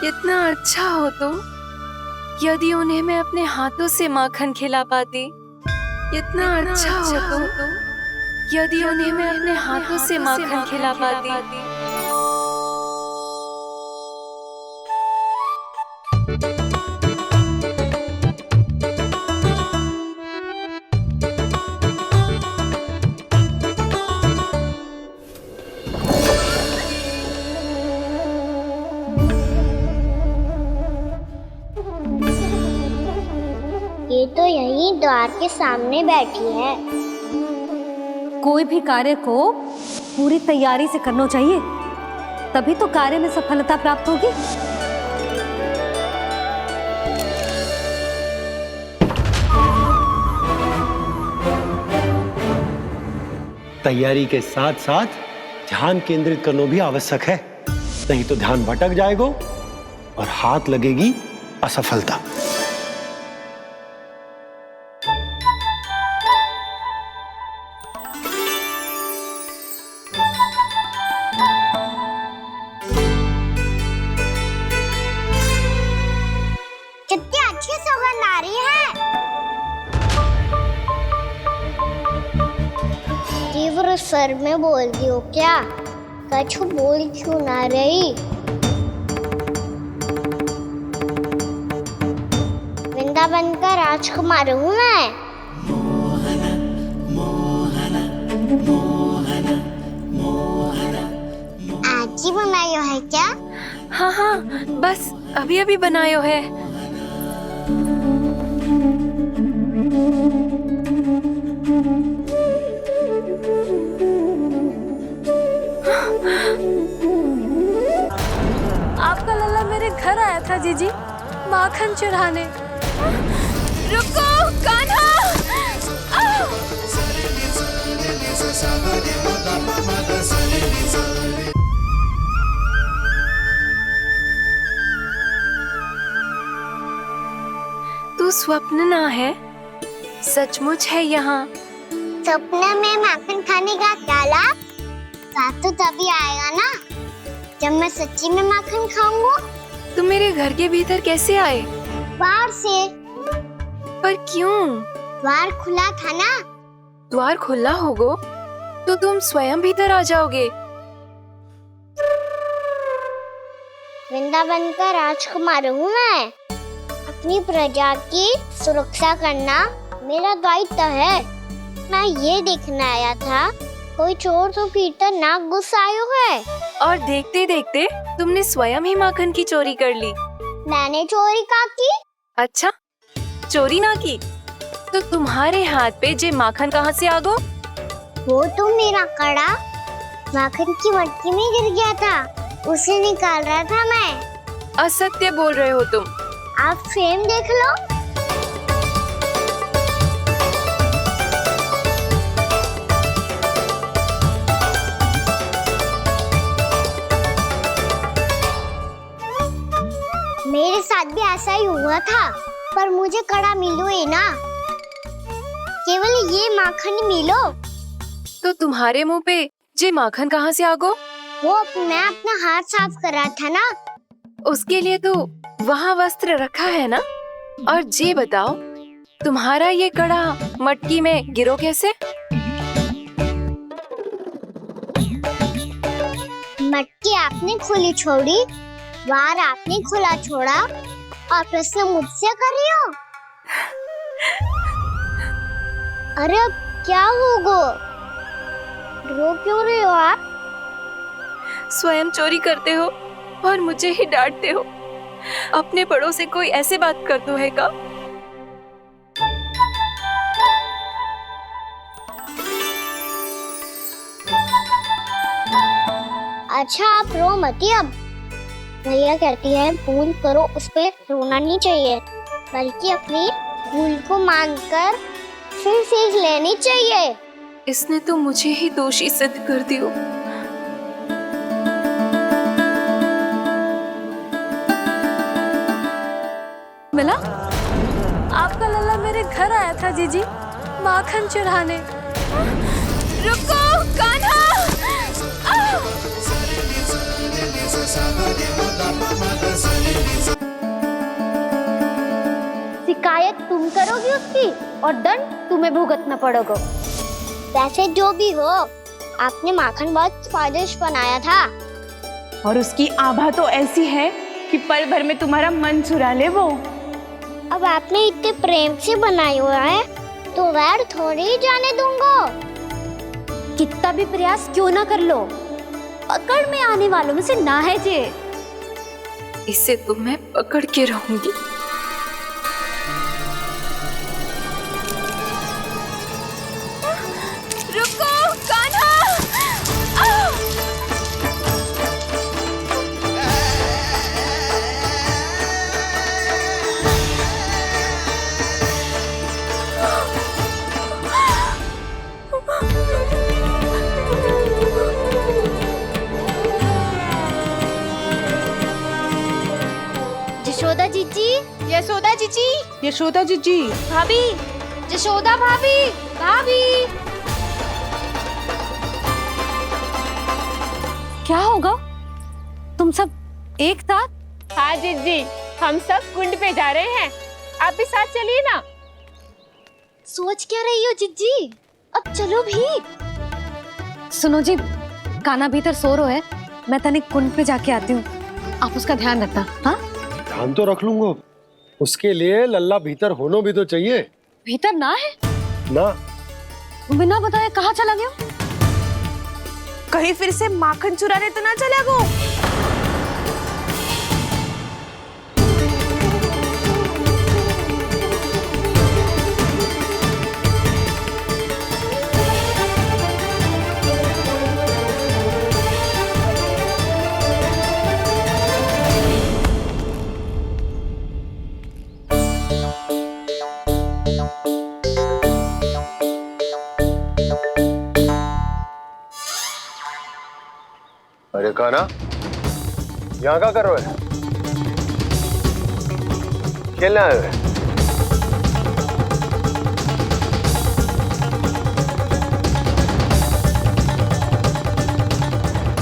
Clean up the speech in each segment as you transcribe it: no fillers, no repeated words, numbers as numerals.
कितना अच्छा हो तो यदि उन्हें मैं अपने हाथों से माखन खिला पाती। कितना अच्छा हो तो यदि उन्हें मैं अपने हाथों से माखन खिला पाती। ये तो यहीं द्वार के सामने बैठी है। कोई भी कार्य को पूरी तैयारी से करना चाहिए, तभी तो कार्य में सफलता प्राप्त होगी। तैयारी के साथ साथ ध्यान केंद्रित करना भी आवश्यक है, नहीं तो ध्यान भटक जाएगा और हाथ लगेगी असफलता। कितनी अच्छी सुगंध आ रही है। तीव्र स्वर में बोलती हो क्या? कछु बोल क्यों ना रही? वृंदावन का राजकुमार हूँ मैं। आज ही बनायो है क्या? हाँ हाँ, बस अभी अभी बनायो है। आपका लल्ला मेरे घर आया था जीजी, माखन चुराने। रुको कान्हा! तू स्वप्न ना है, सचमुच है यहाँ। सपने में माखन खाने का क्या लाभ? रात तो तभी आएगा ना जब मैं सच्ची में माखन खाऊंगा। तुम मेरे घर के भीतर कैसे आए? बाहर से। पर क्यों? द्वार खुला था ना। द्वार खुला होगा तो तुम स्वयं भीतर आ जाओगे। वृंदावन का राजकुमार हूँ मैं। अपनी प्रजा की सुरक्षा करना मेरा दायित्व है। मैं ये देखने आया था कोई चोर तो भीतर ना घुस आयो है। और देखते देखते तुमने स्वयं ही माखन की चोरी कर ली। मैंने चोरी का की? अच्छा, चोरी ना की तो तुम्हारे हाथ पे जे माखन कहाँ से आ गो? वो तो मेरा कड़ा माखन की मटकी में गिर गया था, उसे निकाल रहा था मैं। असत्य बोल रहे हो तुम। आप स्वयं देख लो। मेरे साथ भी ऐसा ही हुआ था, पर मुझे कड़ा मिलो ही ना, केवल ये माखन मिलो। तो तुम्हारे मुंह पे जे माखन कहाँ से आ गो? वो मैं अपना हाथ साफ कर रहा था ना। उसके लिए तो वहाँ वस्त्र रखा है ना। और जे बताओ, तुम्हारा ये कड़ा मटकी में गिरो कैसे? मटकी आपने खुली छोड़ी, द्वार आपने खुला छोड़ा और प्रश्न मुझसे कर रही हो? अरे अब क्या होगा? रो क्यों रहे हो आप? स्वयं चोरी करते हो और मुझे ही डांटते हो। अपने बड़ों से कोई ऐसे बात कर दो है का? अच्छा आप रो मती। अब भैया कहती है भूल करो, उस पे रोना नहीं चाहिए, बल्कि अपनी भूल को मानकर फिर सीख लेनी चाहिए। इसने तो मुझे ही दोषी सिद्ध कर दियो। मिला? आपका लल्ला मेरे घर आया था जीजी, माखन चुराने। रुको कान्हा! Sa केयर तुम करोगी उसकी और दंड तुम्हें भुगतना पड़ेगा। वैसे जो भी हो, आपने माखन बहुत स्वादिष्ट बनाया था। और उसकी आभा तो ऐसी है कि पल भर में तुम्हारा मन चुरा ले वो। अब आपने इतने प्रेम से बनाई हुआ है तो वैर थोड़ी ही जाने दूंगा। कितना भी प्रयास क्यों ना कर लो, पकड़ में आने वालों में से ना है जे। इसे तो मैं पकड़ के रहूंगी। रुको कान्हा! यशोदा जीजी, यशोदा जीजी, यशोदा जीजी, भाभी, यशोदा भाभी, भाभी। क्या होगा? तुम सब एक साथ? हाँ जीजी, हम सब कुंड पे जा रहे हैं, आप भी साथ चलिए ना। सोच क्या रही हो जीजी? अब चलो भी। सुनो जी, कान्हा भीतर सो रहा है, मैं तनिक कुंड पे जाके आती हूँ, आप उसका ध्यान रखना। हाँ, ध्यान तो रख लूंगा, उसके लिए लल्ला भीतर होना भी तो चाहिए। भीतर ना है? ना, बिना बताए कहाँ चला गया? कहीं फिर से माखन चुराने तो ना चला गो। अरे कान्हा, यहाँ क्या कर रहे हो? खेलने आए हुए?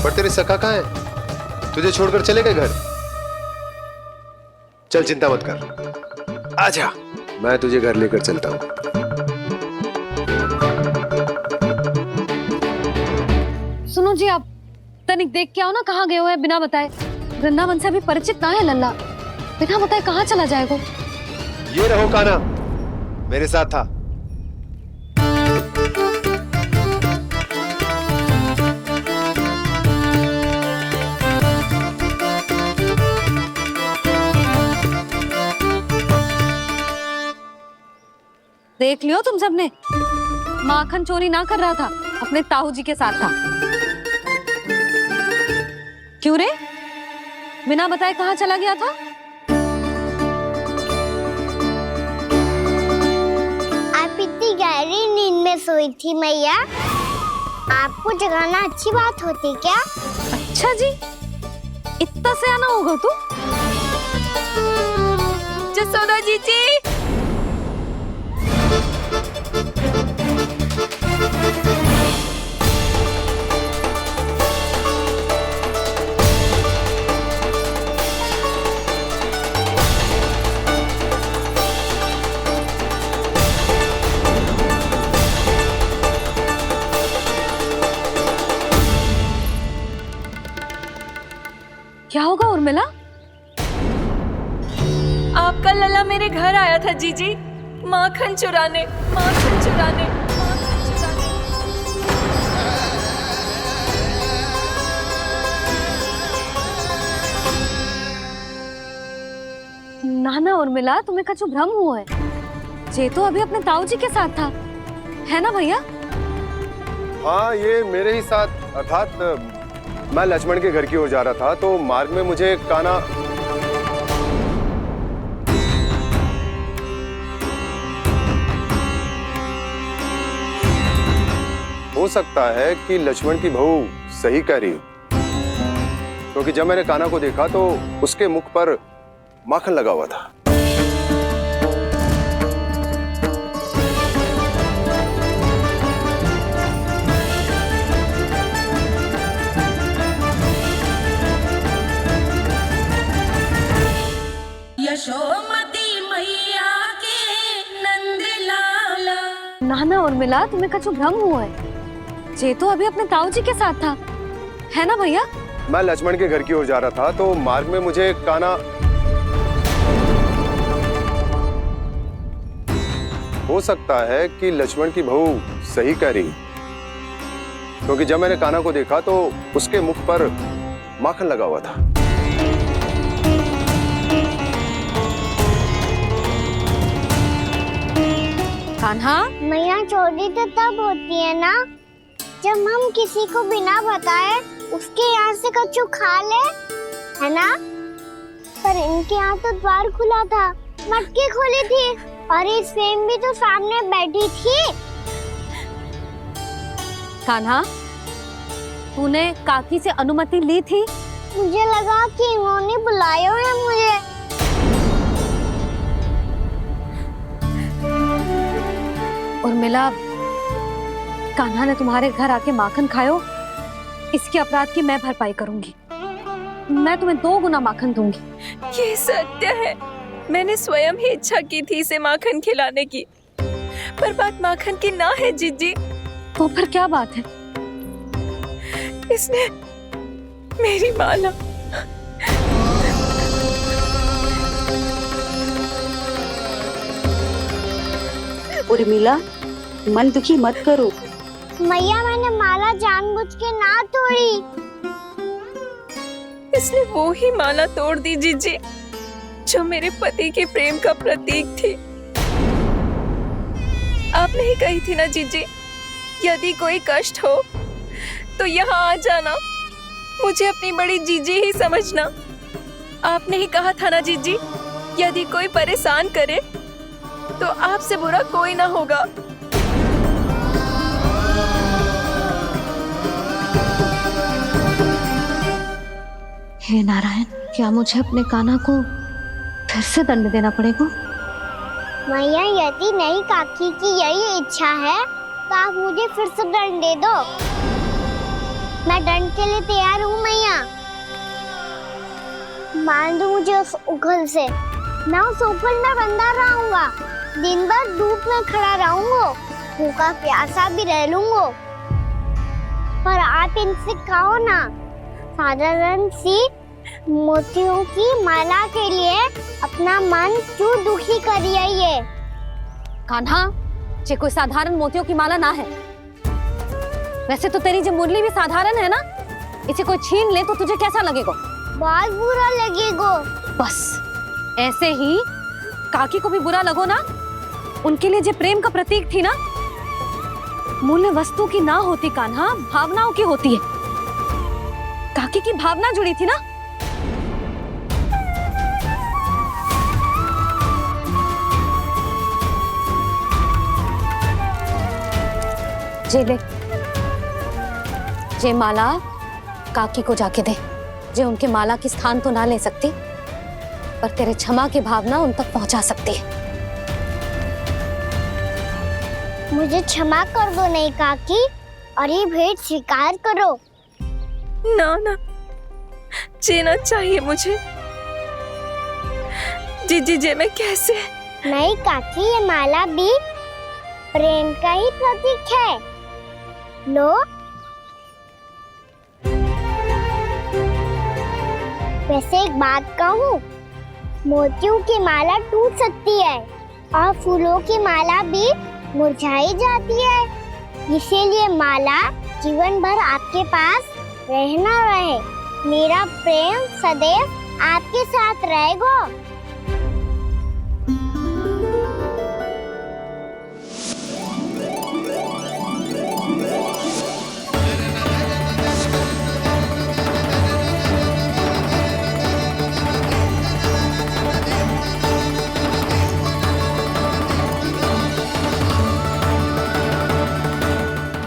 पर तेरे सखा कहाँ है? तुझे छोड़कर चले गए घर? चल चिंता मत कर, आजा, मैं तुझे घर लेकर चलता हूँ। सुनो जी, आप तनिक देख के आओ ना कहाँ गए हुए हैं बिना बताए। वृंदावन से अभी परिचित ना है लल्ला, बिना बताए कहाँ चला जाएगा? ये रहो कान्हा, मेरे साथ था। देख लियो तुम सबने, माखन चोरी ना कर रहा था, अपने ताऊ जी के साथ था। क्यों रे, बिना बताए कहाँ चला गया था? आप इतनी गहरी नींद में सोई थी मैया, आपको जगाना अच्छी बात होती क्या? अच्छा जी, इतना सयाना होगा तू? यशोदा जीजी! क्या होगा उर्मिला? आपका लल्ला मेरे घर आया था जीजी, माखन चुराने, माखन चुराने, माखन चुराने। ना ना उर्मिला, तुम्हें कछु भ्रम हुआ है। जे तो अभी अपने ताऊ जी के साथ था, है ना भैया? हाँ, ये मेरे ही साथ, अर्थात मैं लक्ष्मण के घर की ओर जा रहा था, तो मार्ग में मुझे कान्हा हो सकता है कि लक्ष्मण की बहू सही कह रही हो, क्योंकि जब मैंने कान्हा को देखा तो उसके मुख पर माखन लगा हुआ था। यशोमती मैया के नाना और मिला तुम्हें कछु भ्रम हुआ है। जे तो अभी अपने ताऊ जी के साथ था, है ना भैया? मैं लक्ष्मण के घर की ओर जा रहा था तो मार्ग में मुझे कान्हा, हो सकता है कि लक्ष्मण की बहू सही कह रही, क्योंकि जब मैंने कान्हा को देखा तो उसके मुख पर माखन लगा हुआ था। कान्हा, मैया चोरी तो तब होती है ना जब हम किसी को बिना बताए उसके यहाँ से कछु खा ले, है ना? पर इनके यहाँ तो द्वार खुला था, मटकी खोली थी और ये सेम भी तो सामने बैठी थी। कान्हा, तूने काकी से अनुमति ली थी? मुझे लगा कि इन्होंने बुलाया है मुझे। और मिला, कान्हा ने तुम्हारे घर आके माखन खायो, इसके अपराध की मैं भरपाई करूंगी। मैं तुम्हें 2 गुना माखन दूंगी। ये सत्य है, मैंने स्वयं ही इच्छा की थी इसे माखन खिलाने की, पर बात माखन की ना है जीजी। तो फिर क्या बात है? इसने मेरी माला, उर्मिला, मन दुखी मत करो। मैया मैंने माला जानबूझ के ना तोड़ी। इसने वो ही माला तोड़ दी जीजी जो मेरे पति के प्रेम का प्रतीक थी। आपने ही कही थी ना जीजी, यदि कोई कष्ट हो तो यहाँ आ जाना, मुझे अपनी बड़ी जीजी ही समझना। आपने ही कहा था ना जीजी, यदि कोई परेशान करे तो आपसे बुरा कोई ना होगा। हे नारायण, क्या मुझे अपने कान्हा को फिर से दंड देना पड़ेगा? मैया यदि नहीं काकी की यही इच्छा है तो आप मुझे फिर से दंड दे दो। मैं दंड के लिए तैयार हूँ मैया। मान दो मुझे उस उखल से, मैं उस उखल में बंधा रहूंगा, दिन भर धूप में खड़ा रहूंगा, भूखा प्यासा भी रह लूंगा। पर आप इनसे कहो ना, साधारण सी मोतियों की माला के लिए अपना मन क्यों दुखी करिए ये? कान्हा, ये कोई साधारण मोतियों की माला ना है। वैसे तो तेरी जो मुरली भी साधारण है ना, इसे कोई छीन ले तो तुझे कैसा लगेगा? बहुत बुरा लगेगा। बस ऐसे ही काकी को भी बुरा लगो ना। उनके लिए जो प्रेम का प्रतीक थी ना, मूल्य वस्तु की ना होती कान्हा, भावनाओं की होती है। काकी की भावना जुड़ी थी ना। जे ले, जे माला काकी को जाके दे। जे उनके माला की स्थान तो ना ले सकती, पर तेरे क्षमा की भावना उन तक पहुंचा सकती है। मुझे क्षमा कर दो नहीं काकी, और ये भेंट स्वीकार करो। ना ना, जीना चाहिए मुझे जीजी। जे मैं कैसे? नहीं काकी, ये माला भी प्रेम का ही प्रतीक है। लो, वैसे एक बात कहूँ, मोतियों की माला टूट सकती है और फूलों की माला भी मुरझाई जाती है। इसीलिए माला जीवन भर आपके पास रहना रहे। मेरा प्रेम सदैव आपके साथ रहेगा।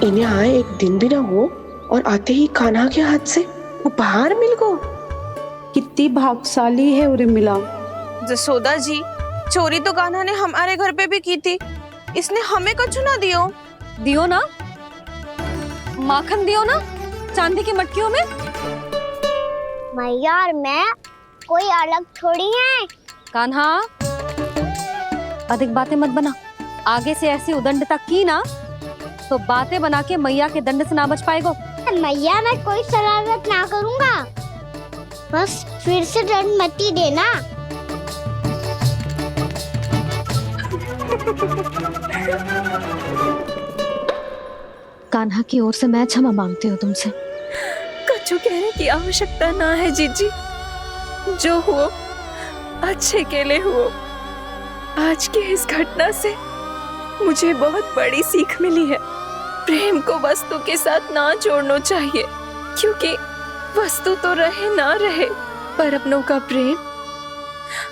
इन्हें आए एक दिन भी ना हो और आते ही कान्हा के हाथ से उपहार मिल गो। कितनी भाग्यशाली है उर्मिला। जसोदा जी, चोरी तो कान्हा ने हमारे घर पे भी की थी, इसने हमें कुछ ना दियो। दियो ना, माखन दियो ना, चांदी की मटकियों में। मैया और मैं कोई अलग थोड़ी हैं। कान्हा, अधिक बातें मत बना। आगे से ऐसी उदंडता की ना तो बातें बना के मैया के दंड से ना बच पाएगो। मैया मैं कोई शरारत ना करूंगा, बस फिर से दंड मत ही देना। कान्हा की ओर से मैं क्षमा मांगती हूँ तुमसे। कछु कहने की आवश्यकता ना है जीजी, जो हुआ अच्छे के लिए हुआ। आज की इस घटना से मुझे बहुत बड़ी सीख मिली है। प्रेम को वस्तु के साथ ना जोड़ना चाहिए, क्योंकि वस्तु तो रहे ना रहे, पर अपनों का प्रेम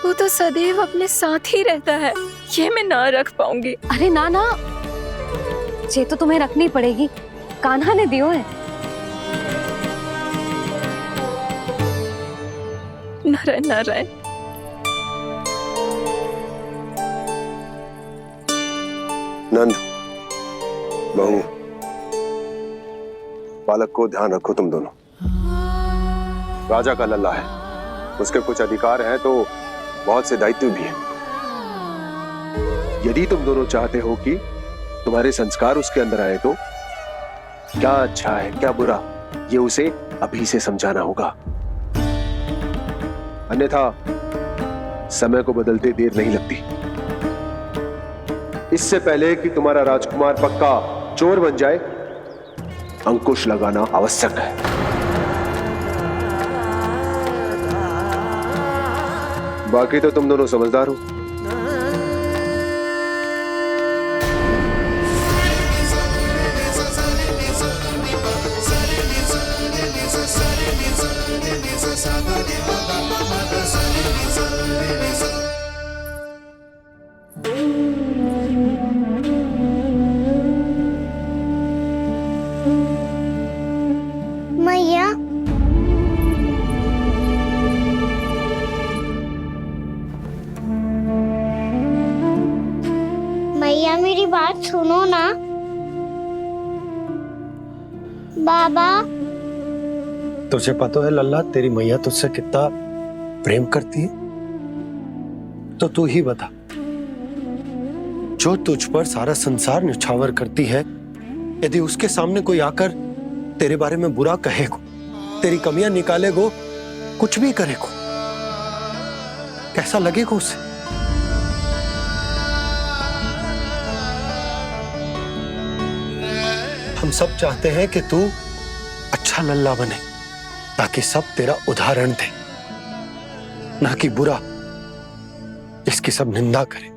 वो तो सदैव अपने साथ ही रहता है। ये मैं ना रख पाऊंगी। अरे ना ना, ये तो तुम्हें रखनी पड़ेगी, कान्हा ने दियो है। नारायण नारायण। नंद, बहू, बालक को ध्यान रखो तुम दोनों। राजा का लल्ला है, उसके कुछ अधिकार हैं तो बहुत से दायित्व भी हैं। यदि तुम दोनों चाहते हो कि तुम्हारे संस्कार उसके अंदर आए तो क्या अच्छा है क्या बुरा, ये उसे अभी से समझाना होगा। अन्यथा समय को बदलते देर नहीं लगती। इससे पहले कि तुम्हारा राजकुमार पक्का चोर बन जाए, अंकुश लगाना आवश्यक है। बाकी तो तुम दोनों समझदार हो। मैया मैया मेरी बात सुनो ना। बाबा तुझे पता है लल्ला, तेरी मैया तुझसे कितना प्रेम करती है? तो तू ही बता, जो तुझ पर सारा संसार न्यौछावर करती है, यदि उसके सामने कोई आकर तेरे बारे में बुरा कहेगो, तेरी कमियां निकालेगो, कुछ भी करेगो, कैसा लगेगा उसे? हम सब चाहते हैं कि तू अच्छा लल्ला बने, ताकि सब तेरा उदाहरण दे, ना कि बुरा जिसकी सब निंदा करे।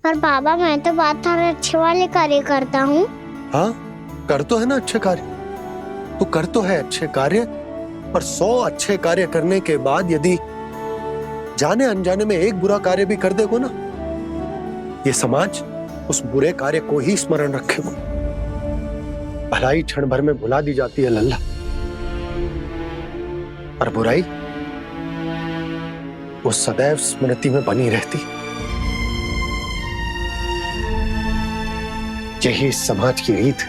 पर बाबा मैं तो बात हर अच्छे वाले कार्य करता हूँ। हाँ, कर तो है ना अच्छे कार्य, तू कर तो है अच्छे कार्य, पर 100 अच्छे कार्य करने के बाद यदि जाने अनजाने में एक बुरा कार्य भी कर देगो ना, ये समाज उस बुरे कार्य को ही स्मरण रखेगो। भलाई क्षण भर में भुला दी जाती है लल्ला, और बुराई वो सदैव स्मृति में बनी रहती। यही इस समाज की रीत।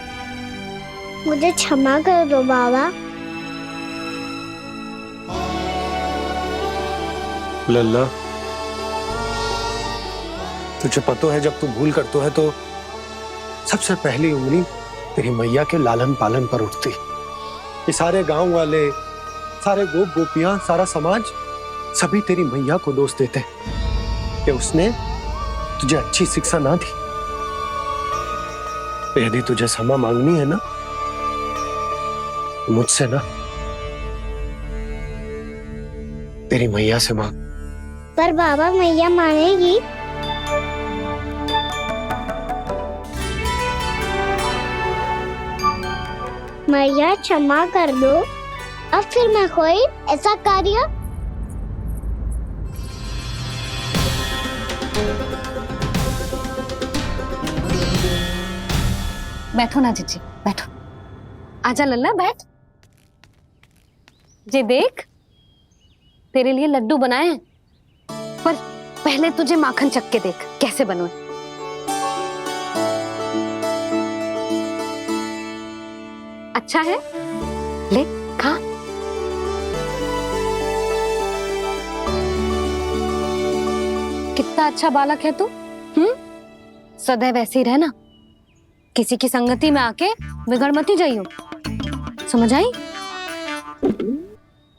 मुझे क्षमा कर दो बाबा। लल्ला, तुझे पता है जब तू भूल करतो है तो सबसे पहली उंगली तेरी मैया के लालन पालन पर उठती। ये सारे गांव वाले, सारे गोप गोपियां, सारा समाज सभी तेरी मैया को दोष देते कि उसने तुझे अच्छी शिक्षा ना दी। तो यदि तुझे क्षमा मांगनी है ना, मुझसे ना, तेरी मैया से मांग। पर बाबा मैया मानेगी? मैया क्षमा कर दो, अब फिर मैं कोई ऐसा कार्य। बैठो ना जीजी, बैठो। आजा लल्ला, बैठ। जे देख, तेरे लिए लड्डू बनाए हैं, पर पहले तुझे माखन चख के देख कैसे बनो। अच्छा है, ले खा। कितना अच्छा बालक है तू, सदैव ऐसे ही रहना, किसी की संगति में आके बिगड़ मती जाइयो, समझ आई?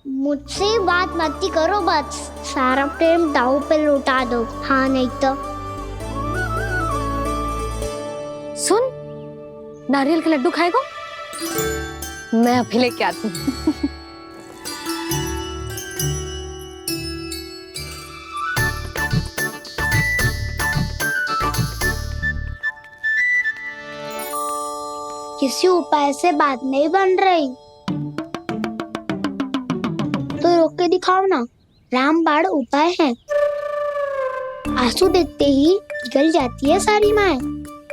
मुझसे बात मत करो, बस सारा प्रेम दाव पे लौटा दो। हाँ नहीं तो सुन, नारियल के लड्डू खाएगा? मैं अभी लेके आती हूँ। किसी उपाय से बात नहीं बन रही तो रोक के दिखाओ ना। रामबाण उपाय है, आंसू देखते ही जल जाती है सारी माए।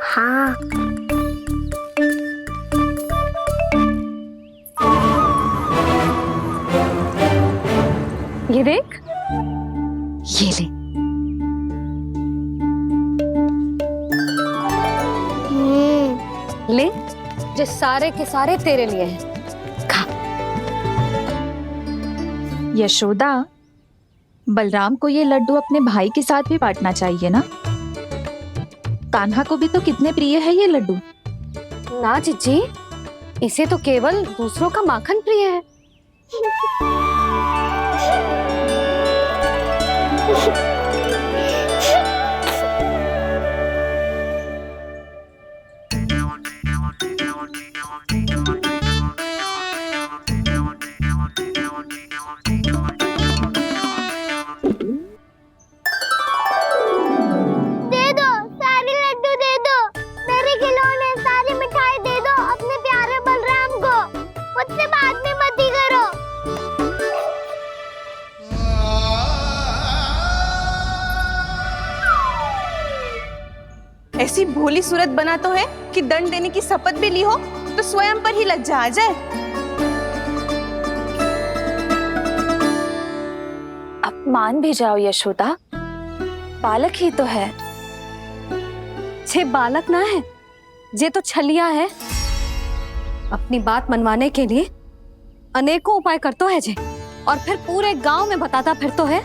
हाँ ये देख, ये ले। ले, जो सारे के सारे तेरे लिए हैं, खा। यशोदा, बलराम को ये लड्डू अपने भाई के साथ भी बांटना चाहिए ना। कान्हा को भी तो कितने प्रिय है ये लड्डू। ना जीजी, इसे तो केवल दूसरों का माखन प्रिय है। ऐसी भोली सूरत बना तो है कि दंड देने की शपथ भी ली हो तो स्वयं पर ही लज्जा आ जाए। अब मान भी जाओ यशोदा, बालक ही तो है। छे बालक ना है, जे तो छलिया है। अपनी बात मनवाने के लिए अनेकों उपाय करतो है जे, और फिर पूरे गांव में बताता फिरतो है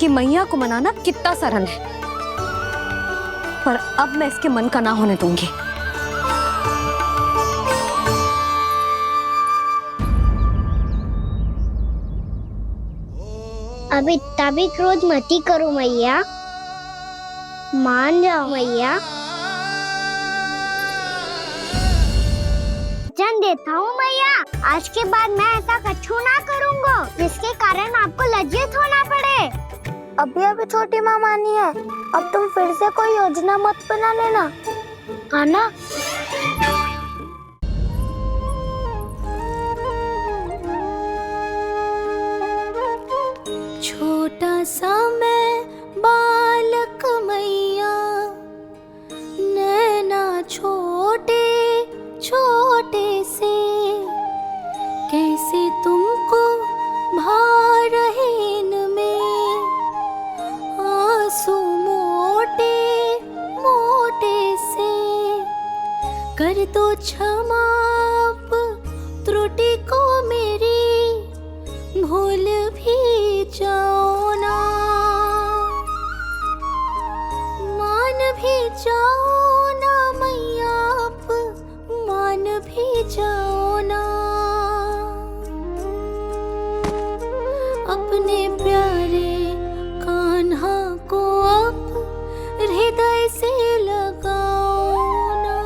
कि मैया को मनाना कितना सरल है। पर अब मैं इसके मन का ना होने दूंगी। अब इतना भी क्रोध मती करो मैया, मान जाओ मैया। वचन देता हूँ मैया, आज के बाद मैं ऐसा कछु ना करूँगा जिसके कारण आपको लज्जित होना पड़े। अभी अभी छोटी माँ मानी है, अब तुम फिर से कोई योजना मत बना लेना, हाँ ना? छोटा सा मैं बालक मैया, नैना छोटे छोटे से, कैसे तुमको भा रहे इनमें आंसू मोटे मोटे से। कर दो क्षमा त्रुटि को मेरी, भूल भी जाओ ना, मान भी जाओ ना मैया, आप मान भी जाओ ना। अपने प्यारे कान्हा को अब हृदय से लगाओ ना।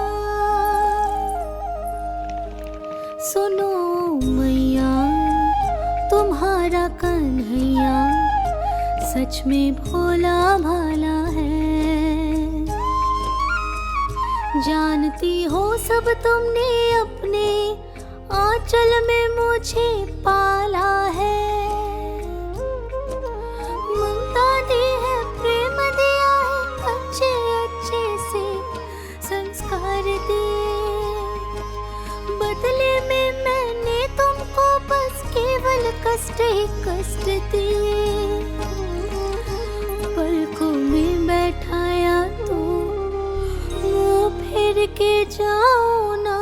सुनो मैया, तुम्हारा कन्हैया सच में भोला भाला है। जानती हो सब तुमने अपने आंचल में मुझे पाला है। ममता दी है, प्रेम दिया है, अच्छे अच्छे से संस्कार दिए। बदले में मैंने तुमको बस केवल कष्ट ही कष्ट दिए। पलकों में बैठाया तो मुँह फेर के जाओ ना,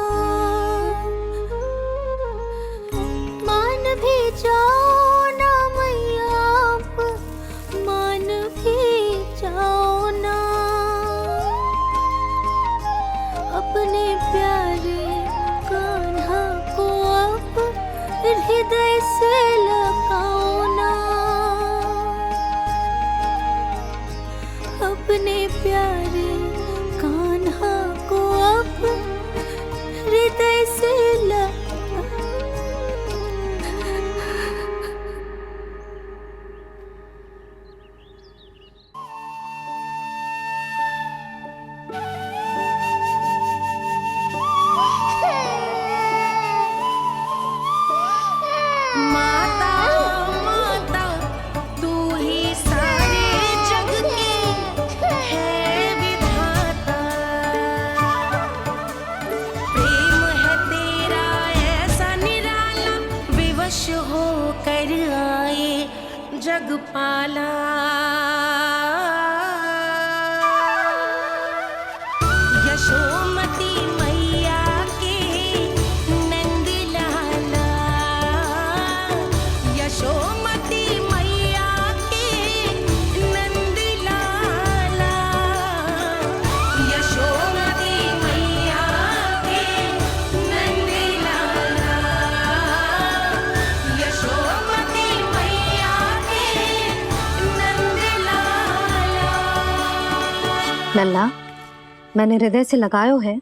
मान भी जाओ ना मैया, आप मान भी जाओ ना। मधुपाला यशोमती मैया के नंद लाला यशोमती मैया के नंद लाला यशोमती मैया के नंद लाला यशोमती मैया के नंद लाला। लल्ला, मैंने हृदय से लगायो है,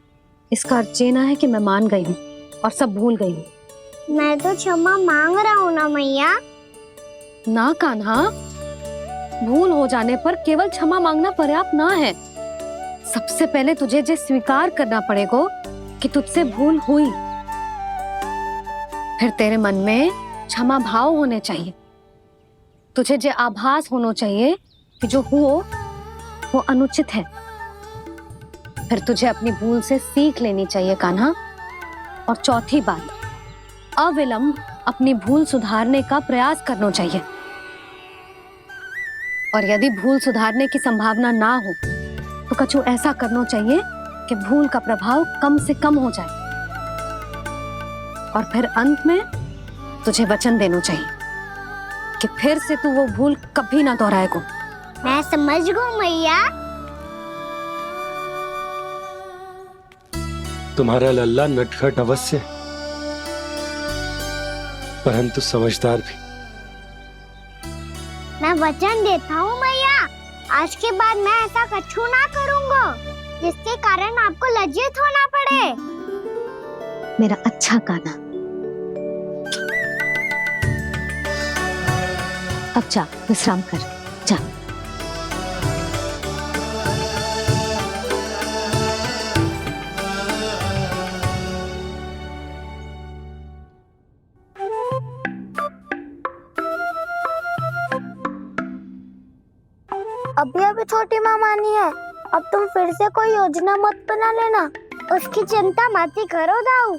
इसका अर्थ ये ना है कि मैं मान गई हूँ और सब भूल गई हूँ। मैं तो क्षमा मांग रहा हूँ ना मैया। ना कान्हा, भूल हो जाने पर केवल क्षमा मांगना पर्याप्त ना है। सबसे पहले तुझे ये स्वीकार करना पड़ेगा कि तुझसे भूल हुई। फिर तेरे मन में क्षमा भाव होने चाहिए। तुझे ये आभास होना चाहिए कि जो हुआ वो अनुचित है। फिर तुझे अपनी भूल से सीख लेनी चाहिए कान्हा। और चौथी बात, अविलंब अपनी भूल सुधारने का प्रयास करना चाहिए। और यदि भूल सुधारने की संभावना ना हो तो कछु ऐसा करना चाहिए कि भूल का प्रभाव कम से कम हो जाए। और फिर अंत में तुझे वचन देना चाहिए कि फिर से तू वो भूल कभी ना दोहराएगा। मैं समझ गई मैया। तुम्हारा लल्ला नटखट अवश्य, परंतु समझदार भी। मैं वचन देता हूँ मैया, आज के बाद मैं ऐसा कछु ना करूँगा जिसके कारण आपको लज्जित होना पड़े। मेरा अच्छा कान्हा, अब जा विश्राम कर, जा। अभी अभी छोटी माँ मानी है, अब तुम फिर से कोई योजना मत बना लेना। उसकी चिंता मत ही करो दाऊ।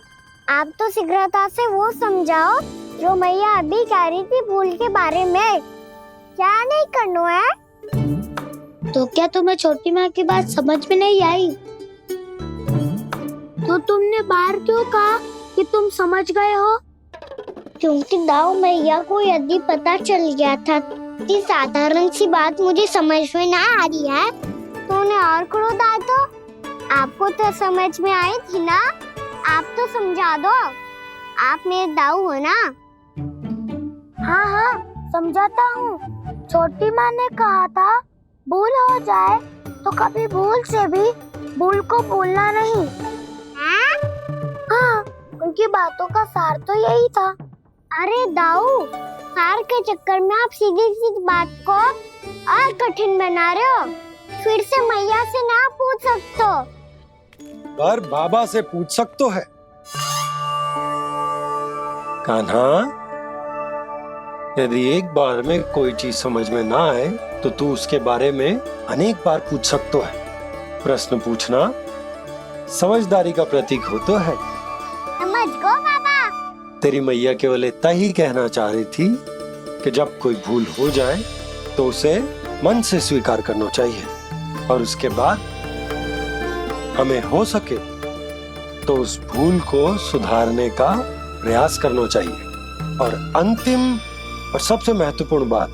आप तो शीघ्रता से वो समझाओ जो मैया अभी कह रही थी भूल के बारे में। क्या नहीं करना है? तो क्या तुम्हें छोटी माँ की बात समझ में नहीं आई? तो तुमने बाहर क्यों कहा कि तुम समझ गए हो? क्योंकि दाऊ मैया को यदि पता चल गया था इतनी साधारण सी बात मुझे समझ में ना आ रही है तो उन्हें और क्रोध आया तो आपको तो समझ में आई थी ना। आप तो समझा दो, आप मेरे दाऊ हो ना। हाँ हाँ समझाता हूँ। छोटी माँ ने कहा था भूल हो जाए तो कभी भूल से भी भूल को भूलना नहीं। हाँ उनकी बातों का सार तो यही था। अरे दाऊ, सार के चक्कर में आप सीधी सीधी बात को और कठिन बना रहे हो। फिर से मैया से ना पूछ सकते हो, पर बाबा से पूछ सकते है। कान्हा, यदि एक बार में कोई चीज समझ में ना आए तो तू उसके बारे में अनेक बार पूछ सकते है। प्रश्न पूछना समझदारी का प्रतीक होता है। समझ गो बाबा। तेरी मैया केवल इतना ही कहना चाह रही थी कि जब कोई भूल हो जाए तो उसे मन से स्वीकार करना चाहिए और उसके बाद हमें हो सके तो उस भूल को सुधारने का प्रयास करना चाहिए। और अंतिम और सबसे महत्वपूर्ण बात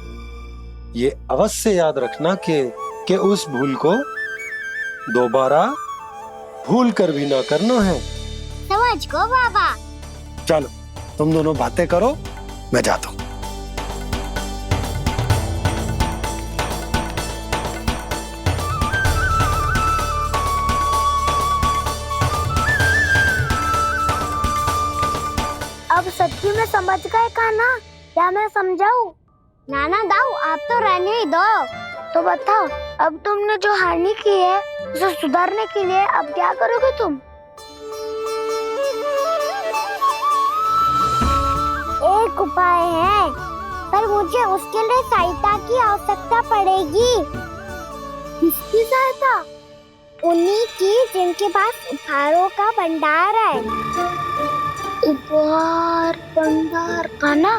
ये अवश्य याद रखना कि उस भूल को दोबारा भूल कर भी ना करना है। समझ गो बाबा। चलो तुम दोनों बातें करो, मैं जाता हूँ। अब सच्ची में समझ गए कान्हा? क्या मैं समझाऊं? नाना दाऊ, आप तो रहने ही दो। तो बताओ, अब तुमने जो हानि की है उसे सुधारने के लिए अब क्या करोगे तुम? एक उपाय है, पर मुझे उसके लिए सहायता की आवश्यकता पड़ेगी। किसकी सहायता? उन्हीं की जिनके पास उपहारों का भंडार है। उपहार भंडार का ना?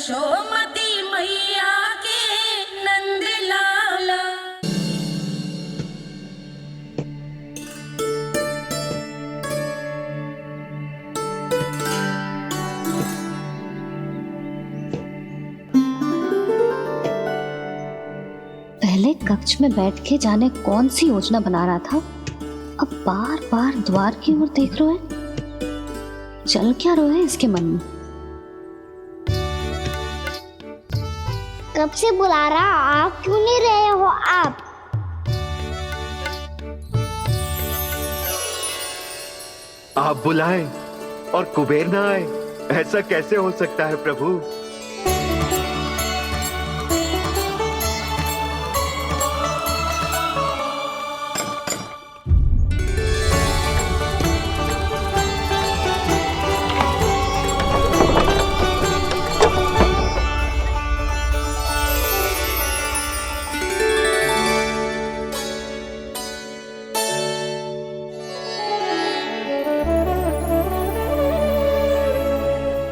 यशोमती मैया के नंद लाला। पहले कक्ष में बैठ के जाने कौन सी योजना बना रहा था, अब बार बार द्वार की ओर देख रहे हैं। चल क्या रहे हैं इसके मन में? कब से बुला रहा, आप क्यों नहीं रहे हो आप? आप बुलाएं और कुबेर ना आए, ऐसा कैसे हो सकता है प्रभु?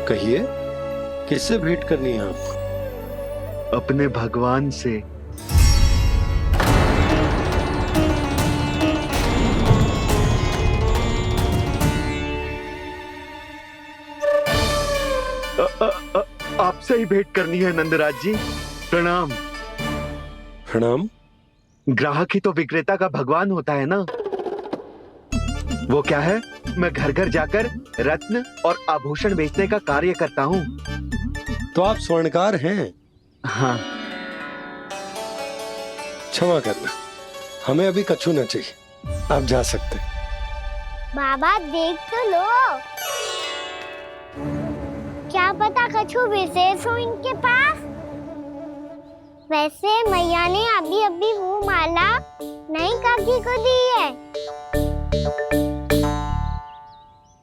कहिए, किससे भेंट करनी है आपको? अपने भगवान से। आपसे ही भेंट करनी है नंदराज जी। प्रणाम। प्रणाम। ग्राहक ही तो विक्रेता का भगवान होता है ना। वो क्या है, मैं घर घर जाकर रत्न और आभूषण बेचने का कार्य करता हूँ। तो आप स्वर्णकार हैं? हाँ। क्षमा करना, हमें अभी कछु न चाहिए, आप जा सकते हैं। बाबा देख तो लो, क्या पता कछु विशेष हो इनके पास। वैसे मैया ने अभी अभी वो माला नई काकी को दी है।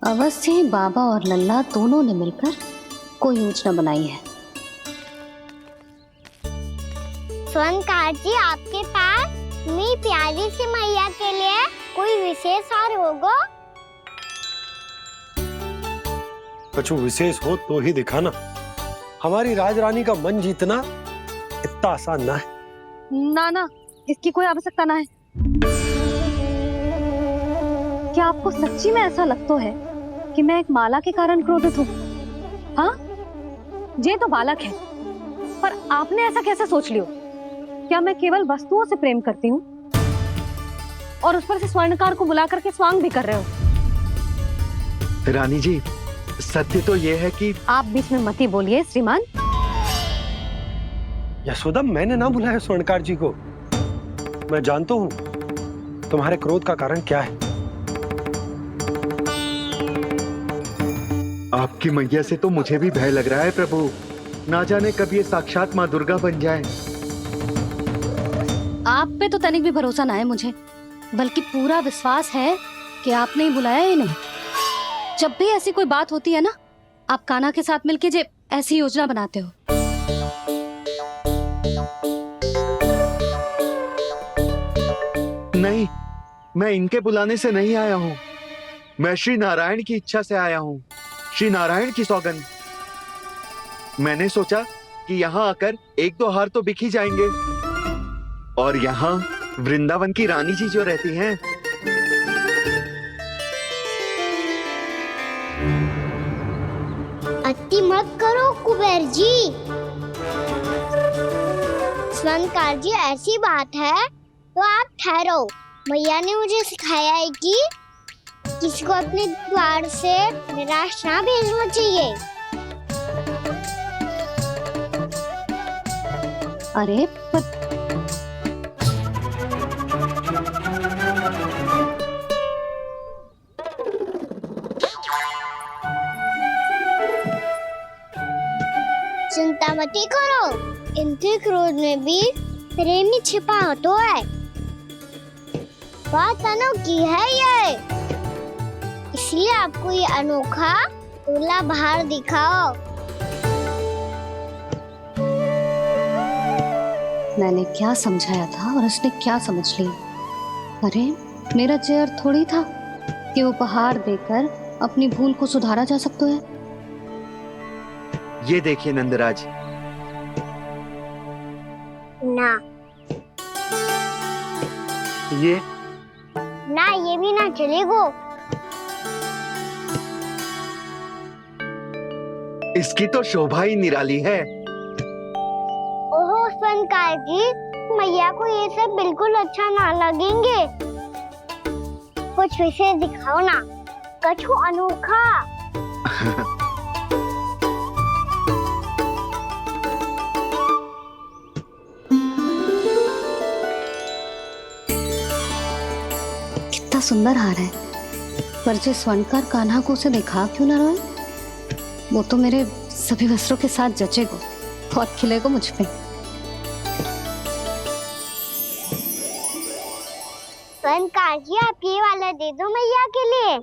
अवश्य ही बाबा और लल्ला दोनों ने मिलकर कोई योजना बनाई है। स्वर्णकार जी, आपके पास मेरी प्यारी सी मैया के लिए कोई विशेष हार होगा? कछु विशेष हो तो ही दिखाना। हमारी राजरानी का मन जीतना इतना आसान ना है। ना ना, इसकी कोई आवश्यकता ना है। क्या आपको सच्ची में ऐसा लगता है कि मैं एक माला के कारण क्रोधित हूँ? हाँ, ये तो बालक है, पर आपने ऐसा कैसे सोच लियो? क्या मैं केवल वस्तुओं से प्रेम करती हूँ और उस पर से स्वर्णकार को बुला करके स्वांग भी कर रहे हो? रानी जी, सत्य तो ये है कि आप बीच में मत ही बोलिए श्रीमान। यशोदा, मैंने ना बुलाया स्वर्णकार जी को। मैं जानता हूँ तुम्हारे क्रोध का कारण क्या है। आपकी मैया से तो मुझे भी भय लग रहा है प्रभु। ना जाने कब ये साक्षात माँ दुर्गा बन जाए। आप पे तो तनिक भी भरोसा ना है मुझे, बल्कि पूरा विश्वास है कि आपने ही बुलाया ही नहीं। जब भी ऐसी कोई बात होती है ना, आप कान्हा के साथ मिलके जे ऐसी योजना बनाते हो। नहीं, मैं इनके बुलाने से नहीं आया हूँ। मैं श्री नारायण की इच्छा से आया हूँ, श्री नारायण की सौगंध। मैंने सोचा कि यहाँ आकर एक दो हार तो बिक ही जाएंगे। और यहाँ वृंदावन की रानी जी जो रहती हैं, अति मत करो कुबेर जी। स्वर्णकार जी, ऐसी बात है तो आप ठहरो। मैया ने मुझे सिखाया है कि किसी को अपने द्वार से निराश ना भेजना चाहिए। अरे पर चिंता मत करो, इनके क्रोध में भी प्रेम ही छिपा तो है। बात अनोखी है ये, इसलिए आपको ये अनोखा दूल्हा बाहर दिखाओ। मैंने क्या समझाया था और उसने क्या समझ लिया? अरे मेरा चेयर थोड़ी था कि उपहार देकर अपनी भूल को सुधारा जा सकता है। ये देखिए नंदराज, ना ये ना, ये भी ना चलेगो। इसकी तो शोभा ही निराली है। ओहो स्वयंकार जी, मैया को ये सब बिल्कुल अच्छा ना लगेंगे। कुछ विशेष दिखाओ ना, कछु अनोखा। कितना सुंदर हार है, पर जो स्वर्णकार कान्हा को उसे दिखा क्यों ना रोए? वो तो मेरे सभी वस्त्रों के साथ जचेगा, बहुत खिलेगा मुझ पे। स्वयंकार जी, आप ये वाला दे दो मैया के लिए।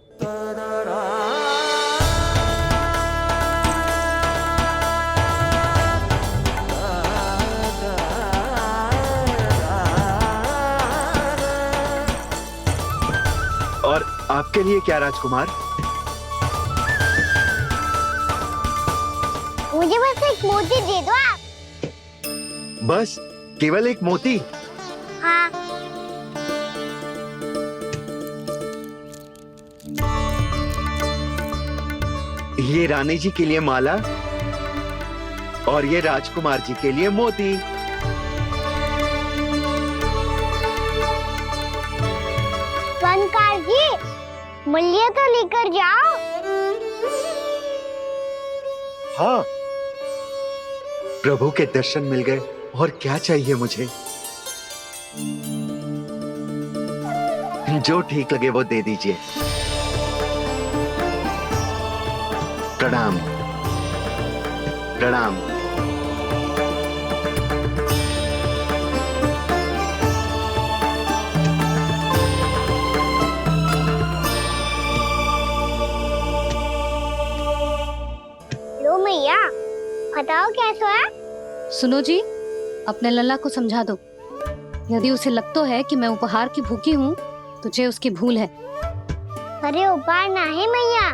और आपके लिए क्या राजकुमार? मुझे बस एक मोती दे दो आप। बस केवल एक मोती? हाँ। ये रानी जी के लिए माला और ये राजकुमार जी के लिए मोती। स्वयंकार जी, मूल्य तो लेकर जाओ। हाँ, प्रभु के दर्शन मिल गए, और क्या चाहिए मुझे? जो ठीक लगे वो दे दीजिए। प्रणाम प्रणाम। लो मैया, बताओ कैसा है? सुनो जी, अपने लल्ला को समझा दो। यदि उसे लगता है कि मैं उपहार की भूखी हूँ, तुझे उसकी भूल है। अरे उपहार ना है मैया,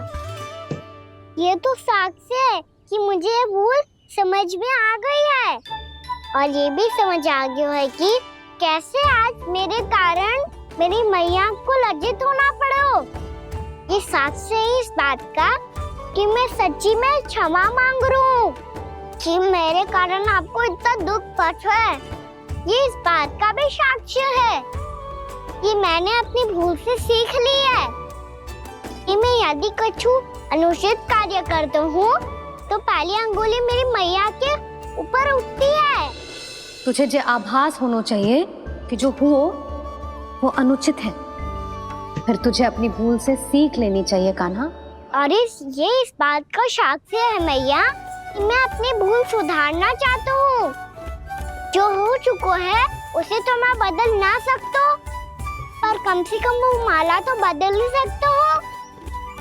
ये तो साक्ष्य है कि मुझे ये भूल समझ में आ गई है, और ये भी समझ आ गया है कि कैसे आज मेरे कारण मेरी मैया को लज्जित होना पड़ो। ये साक्ष्य है इस बात का कि मैं सच्ची में क्षमा मांग रहा हूँ कि मेरे कारण आपको इतना दुख पहुंचा है। ये इस बात का भी साक्ष्य है कि मैंने अपनी भूल से सीख ली है कि मैं यदि कछु अनुचित कार्य करता हूँ तो पहली अंगुली मेरी मैया के ऊपर उठती है। तुझे जो आभास होना चाहिए कि जो हुआ वो अनुचित है, फिर तुझे अपनी भूल से सीख लेनी चाहिए कान्हा। और ये इस बात का साक्ष्य है मैया कि मैं अपनी भूल सुधारना चाहता हूँ। जो हो चुका है उसे तो मैं बदल ना सकता, पर कम से कम वो माला तो बदल ही सकता हूँ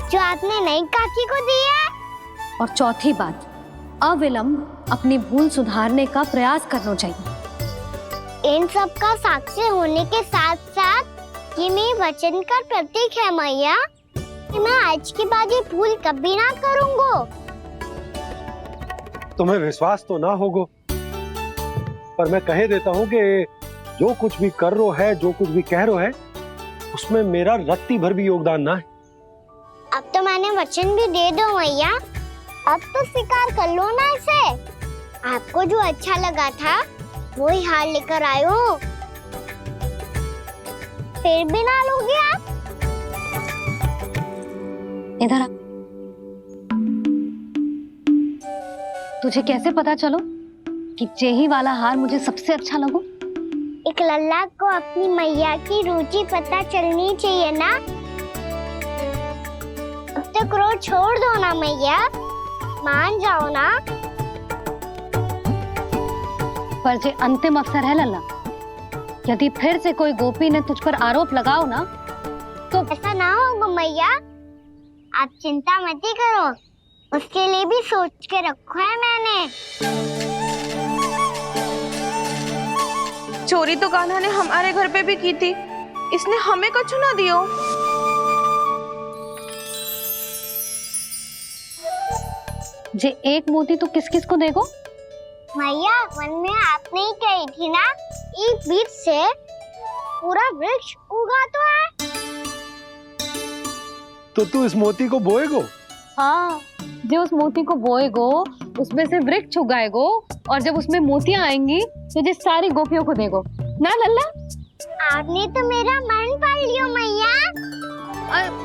जो आपने नई काकी को दी है। और चौथी बात, अविलंब अपनी भूल सुधारने का प्रयास करना चाहिए। इन सब का साक्षी होने के साथ साथ ये मेरे वचन का प्रतीक है मैया कि मैं आज के बाद ये भूल कभी ना करूँगा। तुम्हें विश्वास तो ना होगो, पर मैं कह देता हूँ कि जो कुछ भी कर रो है, जो कुछ भी कह रो है, उसमें मेरा रत्ती भर भी योगदान ना है। अब तो मैंने वचन भी दे दो मैया, अब तो स्वीकार कर लो ना इसे। आपको जो अच्छा लगा था वो ही हार लेकर आयो, फिर भी ना लोगे आप? इधर आ। तुझे कैसे पता चलो कि जेही वाला हार मुझे सबसे अच्छा लगो? एक लल्ला को अपनी मैया की रुचि पता चलनी चाहिए ना। अब तो क्रोध छोड़ दो ना मैया, मान जाओ ना। पर जे अंतिम अवसर है लल्ला, यदि फिर से कोई गोपी ने तुझ पर आरोप लगाओ ना तो ऐसा ना होगा मैया, आप चिंता मत ही करो, उसके लिए भी सोच के रखा है मैंने। चोरी तो कान्हा ने हमारे घर पे भी की थी, इसने हमें कछु ना दियो। जे एक मोती तो किस किस को देगो? मैया मन में आपने ही कही थी ना, एक बीज से पूरा वृक्ष उगा तो है। तो तू इस मोती को बोएगो? हाँ, जो उस मोती को बोएगो उसमें से वृक्ष उगाएगो, और जब उसमें मोतियां आएंगी तो जिस सारी गोपियों को देगो ना लल्ला। आपने तो मेरा मन पढ़ लियो मैया।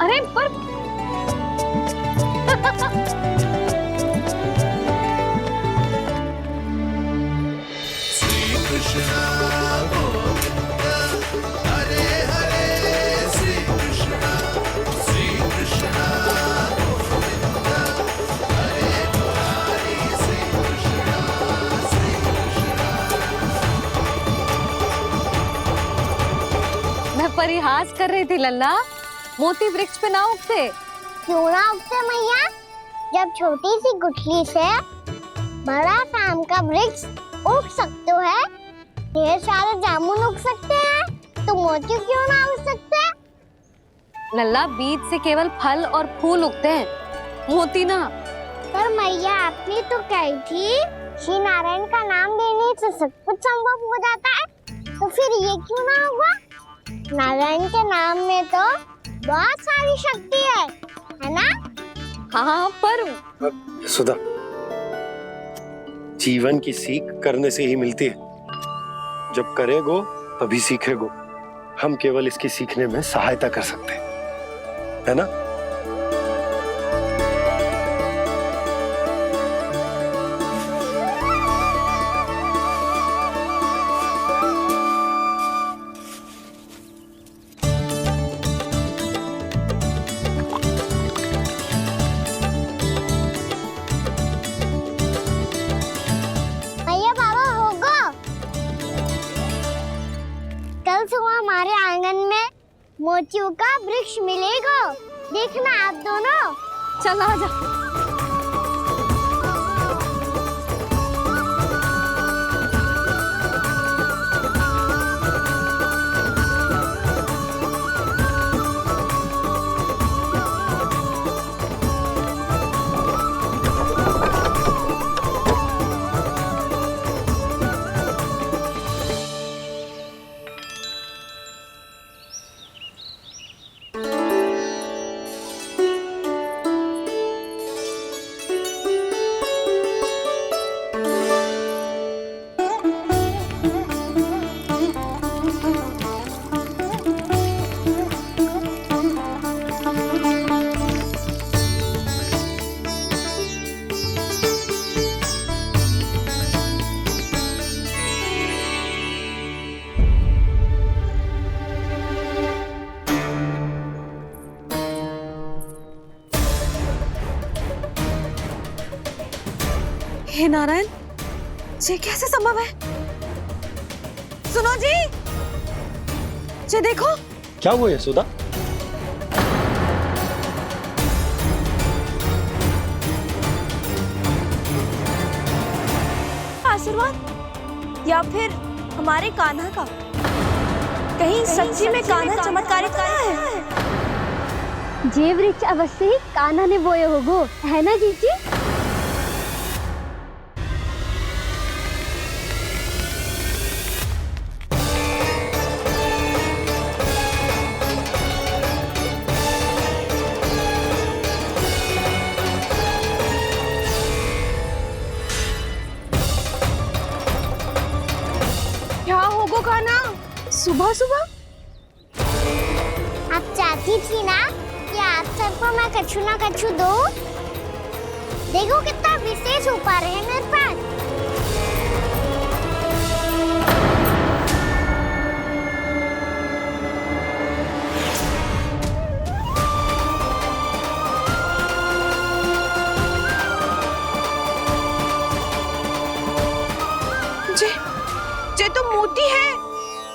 अरे पर मैं परिहास कर रही थी लल्ला, मोती वृक्ष पे ना उगते। क्यों ना उगते मैया? जब छोटी सी गुठली से बड़ा आम का वृक्ष उग सकते है, ढेर सारे जामुन उग सकते हैं, तो मोती क्यों ना उग सकते? लल्ला, बीज से केवल फल और फूल उगते हैं, मोती ना। पर मैया आपने तो कही थी श्री नारायण का नाम लेने से सब कुछ संभव हो जाता है, तो फिर ये क्यों ना हुआ? नारायण के नाम में तो बहुत सारी शक्ति है ना? हाँ, पर सुधा, जीवन की सीख करने से ही मिलती है। जब करेगो तभी सीखेगो। हम केवल इसकी सीखने में सहायता कर सकते हैं, है ना? भैया बाबा होगो, कल सुबह हमारे आंगन में मोतियों का वृक्ष मिलेगा, देखना आप दोनों। चल आजा। हे नारायण, ये कैसे संभव है? सुनो जी, ये देखो। क्या हुआ यशोदा? आशीर्वाद या फिर हमारे कान्हा का? कहीं सच्ची में कान्हा चमत्कारी तो नहीं है? जे वृक्ष अवश्य ही कान्हा ने बोए होगो, है ना जीजी? क्या होगो कान्हा सुबह सुबह? आप चाहती थी ना कि आप सबको मैं कछु ना कछु दूं? देखो कितना विशेष उपहार है मेरे पास। ये तो मोती है।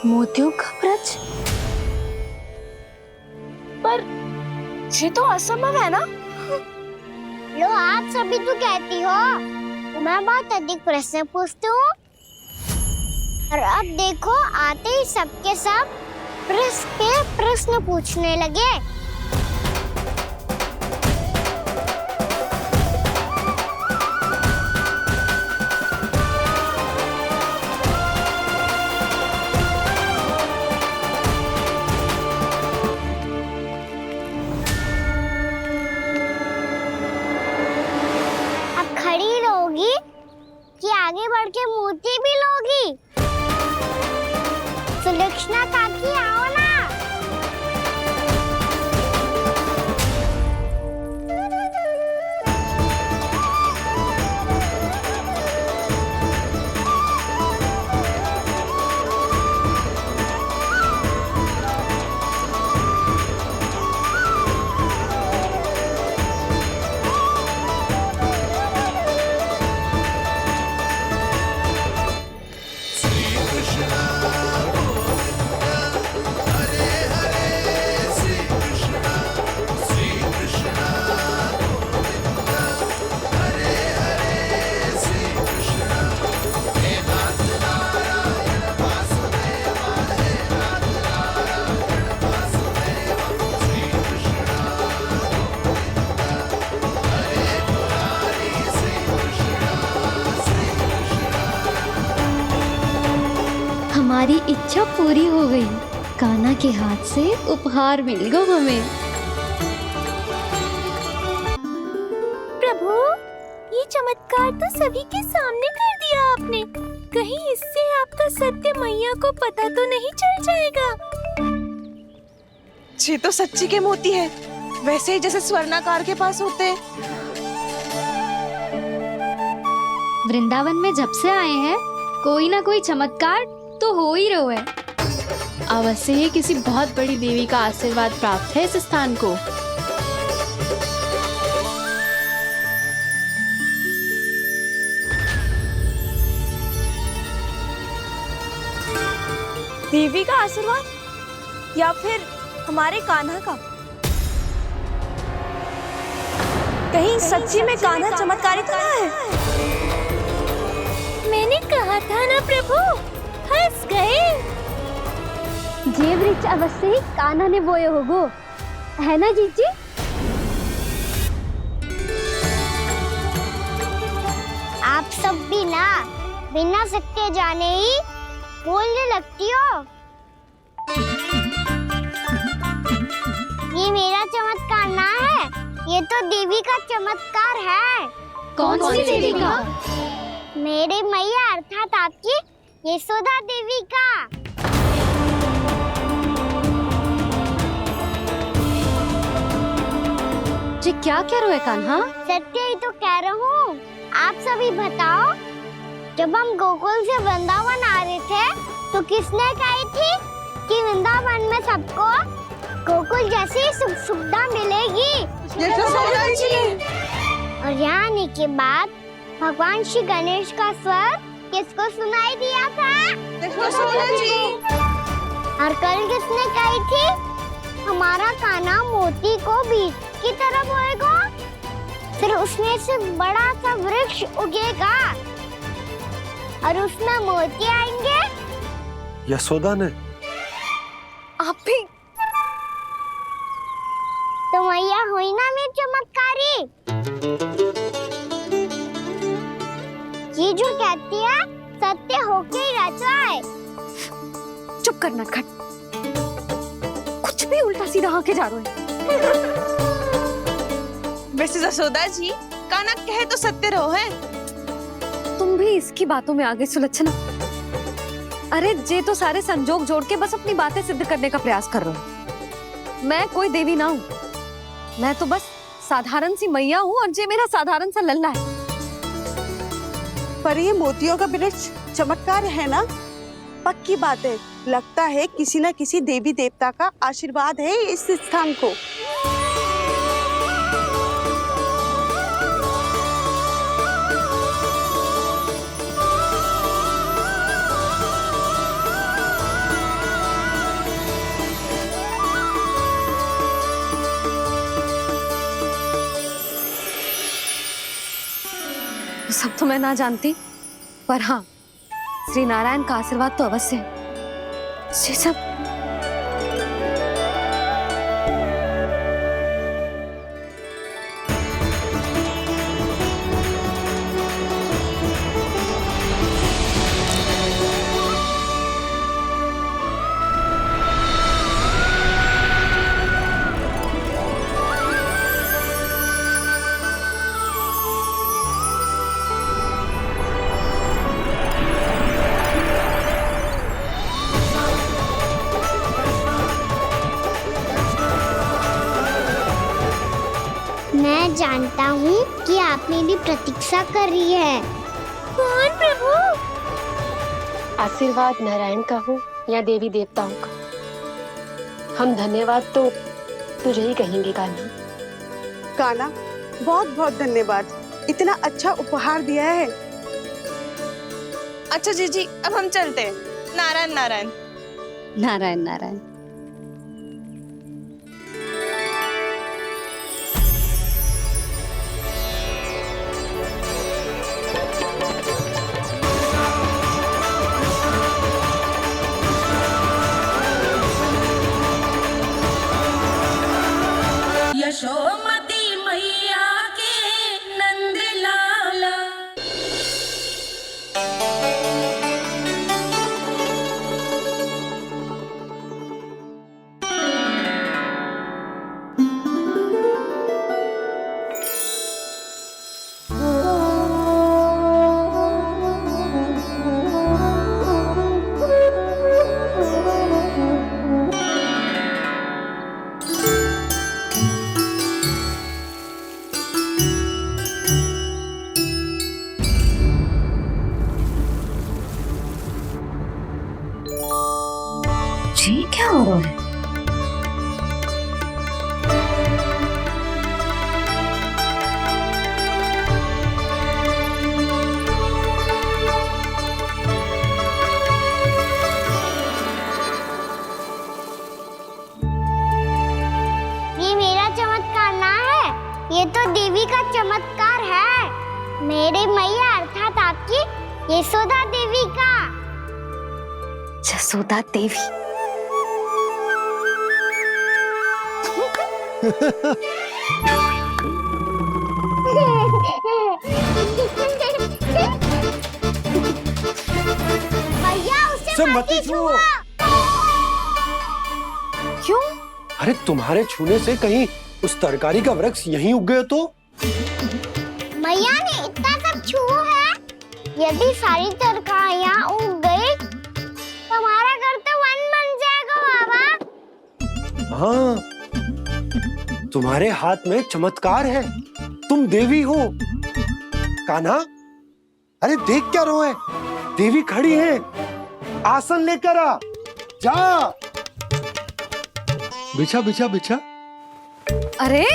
मोतियों का वृक्ष? पर ये तो असंभव है ना? लो आप सभी तो कहती हो, मैं बहुत अधिक प्रश्न पूछती हूँ, और अब देखो आते ही सबके सब प्रश्न पे प्रश्न पूछने लगे। कि आगे बढ़ के मूर्ति भी लोगी? सुलक्षणा काकी आओ ना। हमारी इच्छा पूरी हो गई। कान्हा के हाथ से उपहार मिल गया हमें। प्रभु, ये चमत्कार तो सभी के सामने कर दिया आपने। कहीं इससे आपका सत्य मैया को पता तो नहीं चल जाएगा? ये तो सच्ची के मोती है, वैसे ही जैसे स्वर्णाकार के पास होते हैं। वृंदावन में जब से आए हैं कोई ना कोई चमत्कार तो हो ही रहा है। अवश्य ही किसी बहुत बड़ी देवी का आशीर्वाद प्राप्त है इस स्थान को। देवी का आशीर्वाद या फिर हमारे कान्हा का? कहीं सच्ची में कान्हा चमत्कारी तो ना है? मैंने कहा था ना प्रभु, हंस गए। ये वृक्ष अवश्य ही कान्हा ने बोए होगो, है ना जीजी? आप सब भी ना बिना सत्य जाने ही बोलने लगती हो। ये मेरा चमत्कार ना है, ये तो देवी का चमत्कार है। कौन सी देवी का? मेरे मैया अर्थात आपकी यशोदा देवी का। जी क्या कह रहे हो कान्हा? सत्य ही तो कह रहा हूँ। आप सभी बताओ, जब हम गोकुल से वृंदावन आ रहे थे तो किसने कही थी कि वृंदावन में सबको गोकुल जैसी सुख सुविधा मिलेगी? यशोदा जी। और यहाँ आने के बाद भगवान श्री गणेश का स्वर किसको सुनाई दिया था? यशोदा जी। और कल किसने कही थी हमारा कान्हा मोती को बीज की तरफ होएगा, फिर उसमें से बड़ा सा वृक्ष उगेगा और उसमें मोती आएंगे? यशोदा ने? आप भी? तो मैया हुई ना मेरी चमत्कारी। ये जो कहती है सत्य होके ही रहता है। चुप कर नटखट, कुछ भी उल्टा सीधा आके जा रहे हैं। वैसे यशोदा जी, कान्हा कहे तो सत्य रहो है। तुम भी इसकी बातों में आगे सुलझना। अरे जे तो सारे संजोग जोड़ के बस अपनी बातें सिद्ध करने का प्रयास कर रहे हो। मैं कोई देवी ना हूँ, मैं तो बस साधारण सी मैया हूँ और जे मेरा साधारण सा लल्ला है। पर ये मोतियों का वृक्ष चमत्कार है ना? पक्की बात है, लगता है किसी न किसी देवी देवता का आशीर्वाद है इस स्थान को। सब तो मैं ना जानती, पर हाँ, श्री नारायण का आशीर्वाद तो अवश्य है। ये सब जानता हूँ कि आप मेरी प्रतीक्षा कर रही है। कौन प्रभु? आशीर्वाद नारायण का हो या देवी देवताओं का, हम धन्यवाद तो तुझे ही कहेंगे कान्हा। कान्हा, बहुत बहुत धन्यवाद, इतना अच्छा उपहार दिया है। अच्छा जीजी, अब हम चलते हैं। नारायण नारायण। नारायण नारायण। यशोमती मैया के नंद लाला। जी क्या हो रहा है? ये मेरा चमत्कार ना है, ये तो देवी का चमत्कार है। मेरे मैया अर्थात आपकी यशोदा देवी का। जसोदा देवी। भैया उसे मत छुओ। क्यों? अरे तुम्हारे छूने से कहीं उस तरकारी का वृक्ष यहीं उग गए तो? मैया ने इतना सब छुआ है, यदि सारी तरकारियां उग गई तो हमारा घर तो वन बन जाएगा बाबा। हाँ, तुम्हारे हाथ में चमत्कार है, तुम देवी हो। कान्हा, अरे देख क्या रो है, देवी खड़ी है, आसन लेकर आ, जा। बिछा बिछा बिछा। अरे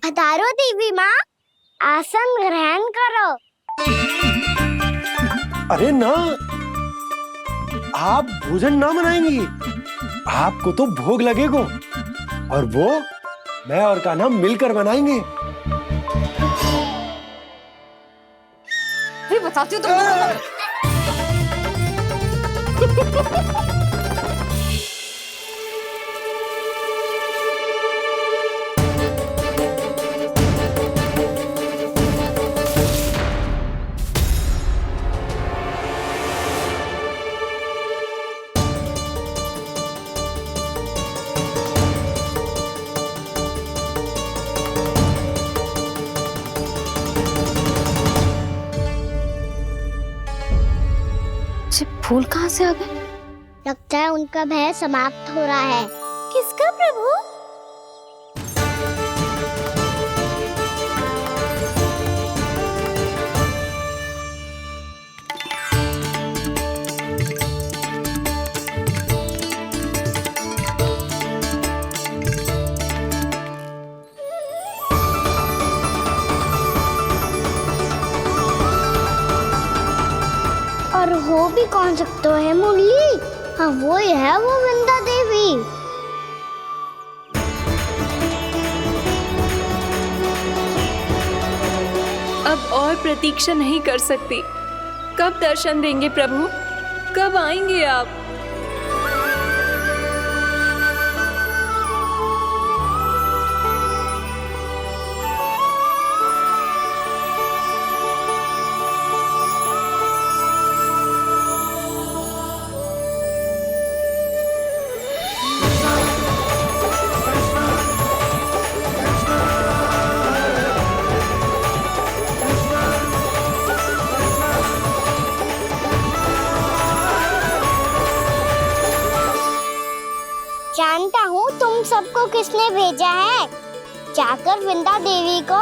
पधारो देवी माँ, आसन ग्रहण करो। अरे ना, आप भोजन ना मनाएंगी, आपको तो भोग लगेगा और वो मैं और कान्हा मिलकर बनाएंगे। भी बताती हूँ तुमको। फूल कहाँ से आ गए? लगता है उनका भय समाप्त हो रहा है। किसका प्रभु? और हो भी कौन सकता है मुरली? हाँ, वो ही है, वो वृंदा देवी। अब और प्रतीक्षा नहीं कर सकती। कब दर्शन देंगे प्रभु? कब आएंगे आप? किसने भेजा है? जाकर वृंदा देवी को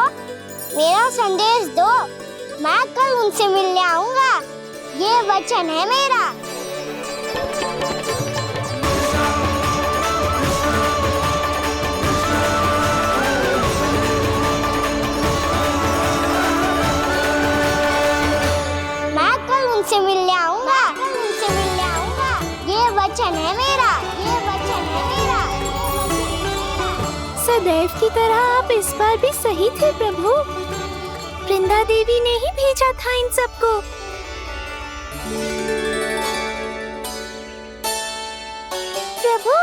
मेरा संदेश दो। मैं कल उनसे मिलने आऊंगा, ये वचन है मेरा। मैं कल उनसे मिलने आऊंगा, ये वचन है मेरा, ये वचन है मेरा। सदैव की तरह आप इस बार भी सही थे प्रभु। वृंदा देवी ने ही भेजा था इन सबको। प्रभु,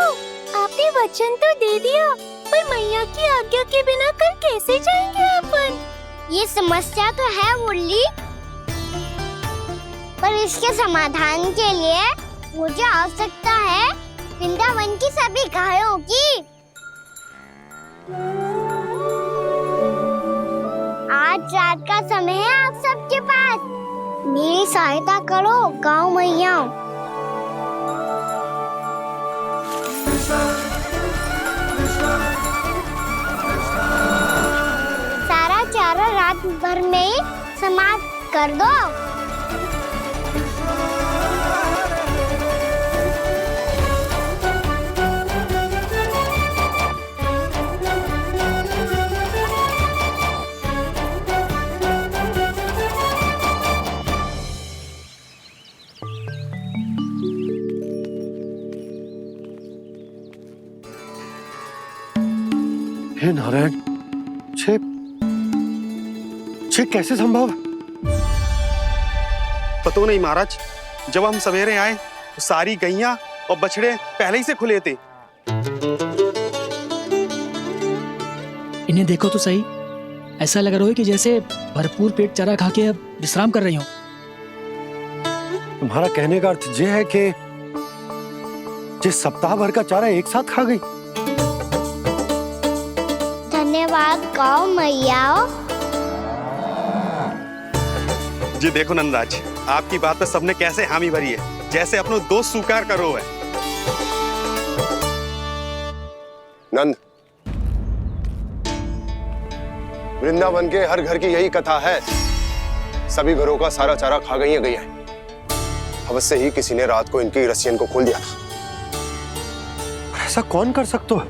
आपने वचन तो दे दिया, पर मैया की आज्ञा के बिना कल कैसे जाएंगे अपन? ये समस्या तो है मुरली, पर इसके समाधान के लिए मुझे आवश्यकता है वृंदावन की सभी गायों की। आज रात का समय है आप सबके पास, मेरी सहायता करो गाँव मैया। सारा चारा रात भर में ही समाप्त कर दो। हे नारायण, छे कैसे संभव? पता नहीं महाराज, जब हम सवेरे आए तो सारी गैया और बछड़े पहले ही से खुले थे। इन्हें देखो तो सही, ऐसा लग रहा है कि जैसे भरपूर पेट चारा खा के अब विश्राम कर रही हो। तुम्हारा कहने का अर्थ ये है कि जिस सप्ताह भर का चारा एक साथ खा गई। धन्यवाद गाँव मैया। जी देखो नंदराज, आपकी बात पे सबने कैसे हामी भरी है, जैसे अपनो दोस्त स्वीकार करो है। नंद, वृंदावन के हर घर की यही कथा है, सभी घरों का सारा चारा खा गई है गैया। अवश्य ही किसी ने रात को इनकी रस्सियन को खोल दिया था। ऐसा कौन कर सकता है?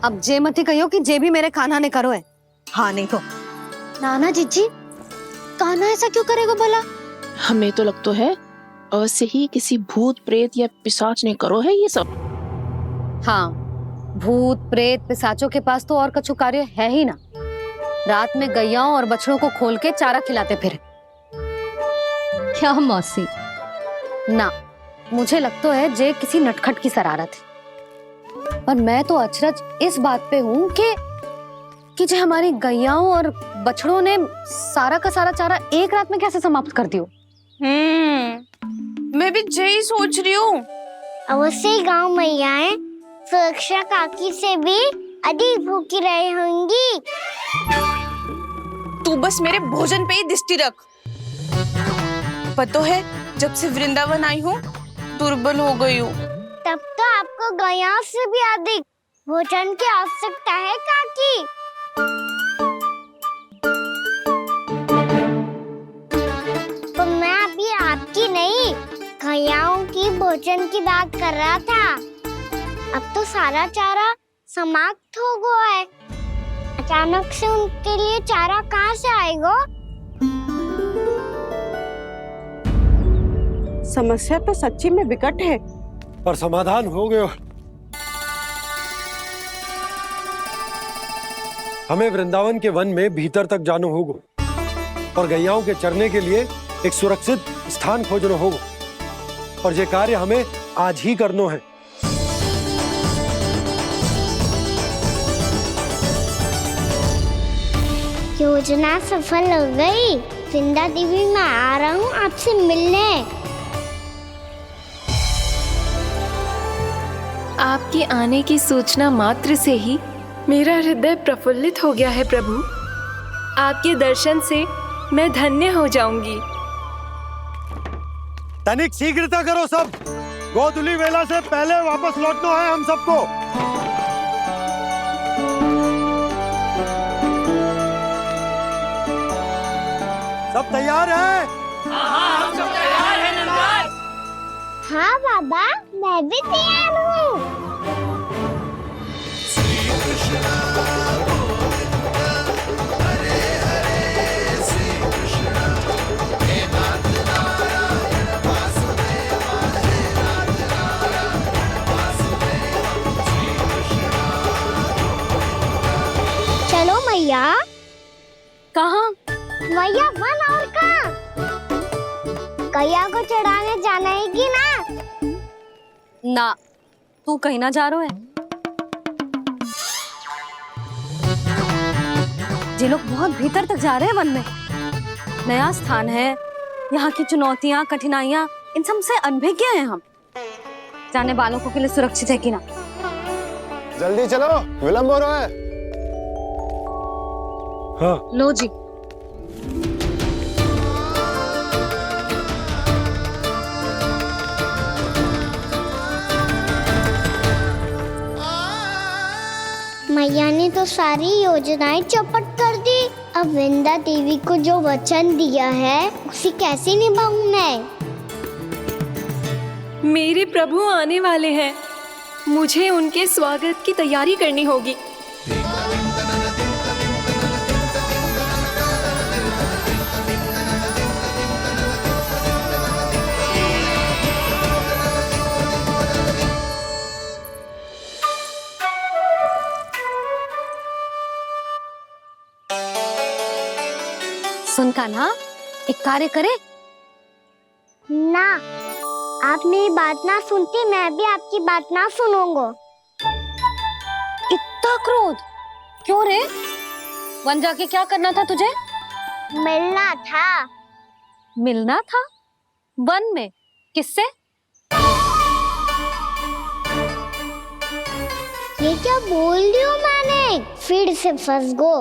अब जे मत ही कहियो कि जे भी मेरे कान्हा ने करो है। हाँ नहीं तो नाना जीजी, कान्हा ऐसा क्यों करेगा भला? हमें तो लगता है अवश्य ही किसी भूत प्रेत या पिशाच ने करो है ये सब। हाँ, भूत प्रेत पिशाचों के पास तो और कछु कार्य है ही ना। रात में गैयाओं और बछड़ों को खोल के चारा खिलाते फिर। क्या मौसी? ना, मुझे लगता है जे किसी नटखट की शरारत है। पर मैं तो अचरज इस बात पे हूँ कि जो हमारी गैयाओं और बछड़ों ने सारा का सारा चारा एक रात में कैसे समाप्त कर दियो। मैं भी यही सोच रही हूँ। अवश्य ही गाँव मैयाएं सुरक्षा काकी से भी अधिक भूखी रही होंगी। तू बस मेरे भोजन पे ही दृष्टि रख। पता है, जब से वृंदावन आई हूँ दुर्बल हो गई हूँ। तब तो आपको गैयाओं से भी अधिक भोजन की आवश्यकता है काकी। तो मैं अभी आपकी नहीं, गैयाओं की भोजन की बात कर रहा था। अब तो सारा चारा समाप्त हो गया है, अचानक से उनके लिए चारा कहाँ से आएगा? समस्या तो सच्ची में विकट है, पर समाधान हो गया। हमें वृंदावन के वन में भीतर तक जाना होगा और गैयाओं के चरने के लिए एक सुरक्षित स्थान खोजना होगा, और ये कार्य हमें आज ही करना है। योजना सफल हो गई। वृंदा देवी, मैं आ रहा हूँ आपसे मिलने। आपके आने की सूचना मात्र से ही मेरा हृदय प्रफुल्लित हो गया है प्रभु। आपके दर्शन से मैं धन्य हो जाऊंगी। तनिक शीघ्रता करो सब, गोधुली वेला से पहले वापस लौटना है हम सबको। सब तैयार है? हाँ, हम सब तैयार हैं नंदराज। हाँ बाबा, मैं भी तैयार हूँ। चलो मैया। कहाँ? मैया वन और कहाँ? कैया को चढ़ाने जाना है कि ना? ना, तू कहीं ना जा रहा है। ये लोग बहुत भीतर तक जा रहे हैं वन में। नया स्थान है, यहाँ की चुनौतियाँ, कठिनाइयाँ, इन सब से अनभिज्ञ हैं हम। जाने वालों के लिए सुरक्षित है कि ना? जल्दी चलो, विलंब हो रहा है। हाँ। लो जी। मैया ने तो सारी योजनाएं चौपट कर दी। अब विंदा देवी को जो वचन दिया है उसे कैसे निभाऊं मैं? मेरे प्रभु आने वाले हैं, मुझे उनके स्वागत की तैयारी करनी होगी। सुन कान्हा, एक कार्य करे? ना, आप मेरी बात ना सुनते, मैं भी आपकी बात ना सुनूंगा। इतना क्रोध क्यों रे? वन जाके क्या करना था तुझे? मिलना था। मिलना था? वन में? किससे? ये क्या बोल रही हूँ मैंने? फिर से फंस गो।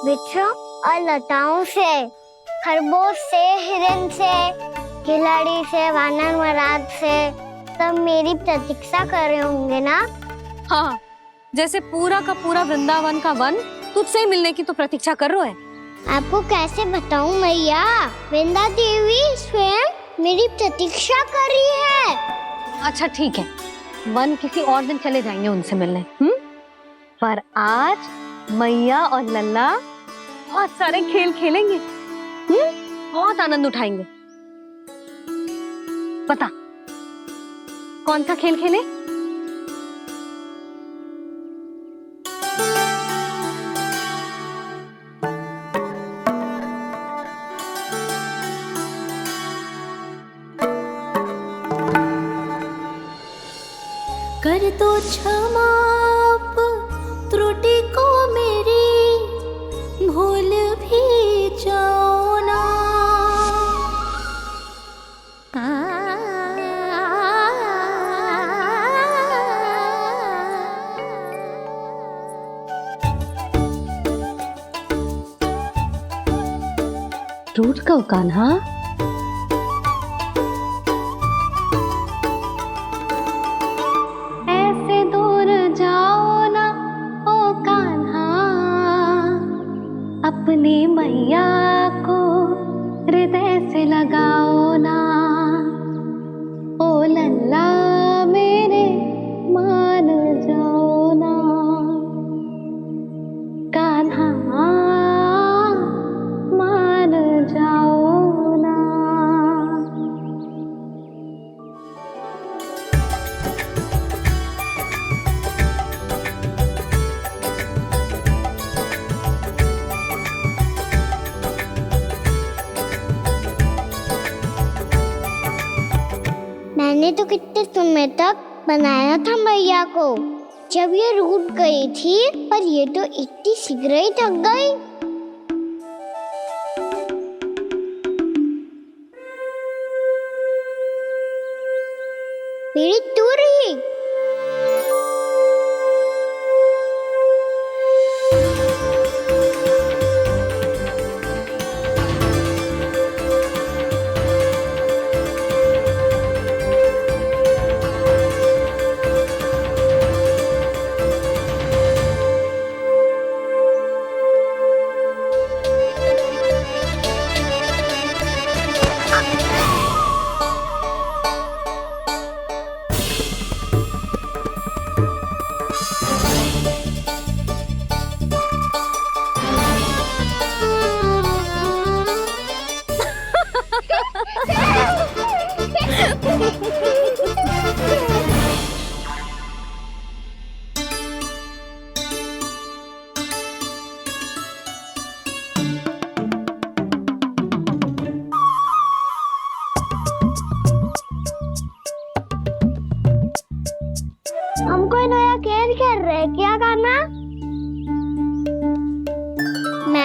वृक्षों और लताओं से, खरगोश से, हिरन से, खिलाड़ी से, वानर महाराज से, सब मेरी प्रतीक्षा कर रहे होंगे ना? हाँ, जैसे पूरा का पूरा वृंदावन का वन तुझसे ही मिलने की तो प्रतीक्षा कर रहा है। आपको कैसे बताऊं मैया? वृंदा देवी स्वयं मेरी प्रतीक्षा कर रही है। अच्छा ठीक है, वन किसी और दिन चले जाएंगे उनसे मिलने। पर आज मैया और लल्ला बहुत सारे खेल खेलेंगे। बहुत आनंद उठाएंगे। पता कौन सा खेल खेले? कर दो क्षमा त्रुटि को मेरी, भूल भी जाओ ना। टूट गो कान्हा। ऐसे दूर जाओ ना ओ कान्हा, अपनी मैया को हृदय से लगाओ ना। ओ लल्ला मेरे मान जाओ ना, कान्हा मान जाओ ना। मैंने तो कितने समय तक बनाया था मैया को, जब ये रूठ गई थी, पर ये तो इतनी शीघ्र ही थक गई। मेरी दूर ही।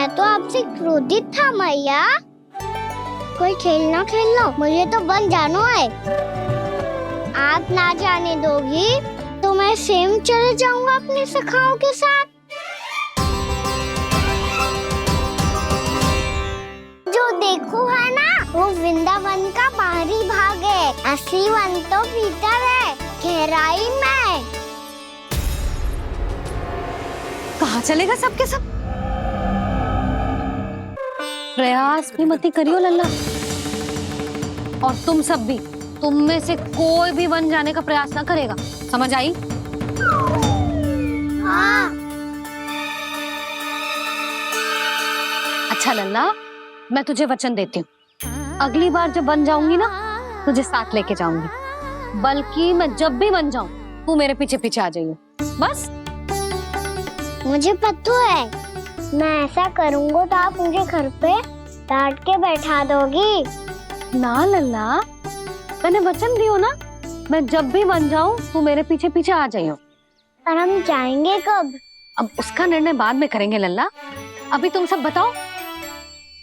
मैं तो आपसे क्रोधित था मैया। कोई खेलना खेल लो, मुझे तो बन जाना है। आप ना जाने दोगी तो मैं स्वयं चले जाऊंगा अपने सखाओं के साथ। जो देखो है ना, वो वृंदावन का बाहरी भाग है। असली वन तो भीतर है, गहराई में। कहाँ चलेगा सबके सब? प्रयास भी मत करियो लल्ला। और तुम सब भी, तुम में से कोई भी वन जाने का प्रयास ना करेगा, समझ आई? हाँ। अच्छा लल्ला, मैं तुझे वचन देती हूँ, अगली बार जब बन जाऊंगी ना, तुझे साथ लेके जाऊंगी। बल्कि मैं जब भी बन जाऊं, तू मेरे पीछे पीछे आ जाइए, बस। मुझे पता है, मैं ऐसा करूंगा तो आप मुझे घर पे डांट के बैठा दोगी। ना लल्ला, मैंने वचन दियो ना, मैं जब भी बन जाऊं, तू मेरे पीछे पीछे आ जाइयो। और हम जाएंगे कब? अब उसका निर्णय बाद में करेंगे लल्ला। अभी तुम सब बताओ,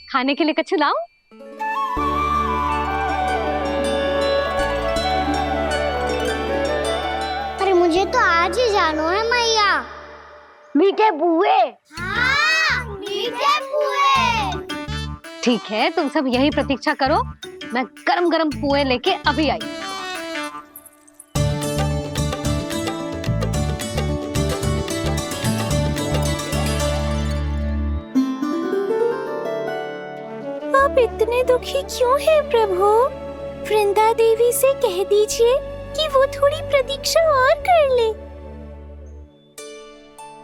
खाने के लिए कुछ लाऊं? अरे मुझे तो आज ही जाना है मैया। मीठे बुए। हाँ, मीठे बुए। ठीक है, तुम सब यही प्रतीक्षा करो, मैं गरम गरम पुए लेके अभी आई। आप इतने दुखी क्यों हैं प्रभु? वृंदा देवी से कह दीजिए कि वो थोड़ी प्रतीक्षा और कर ले।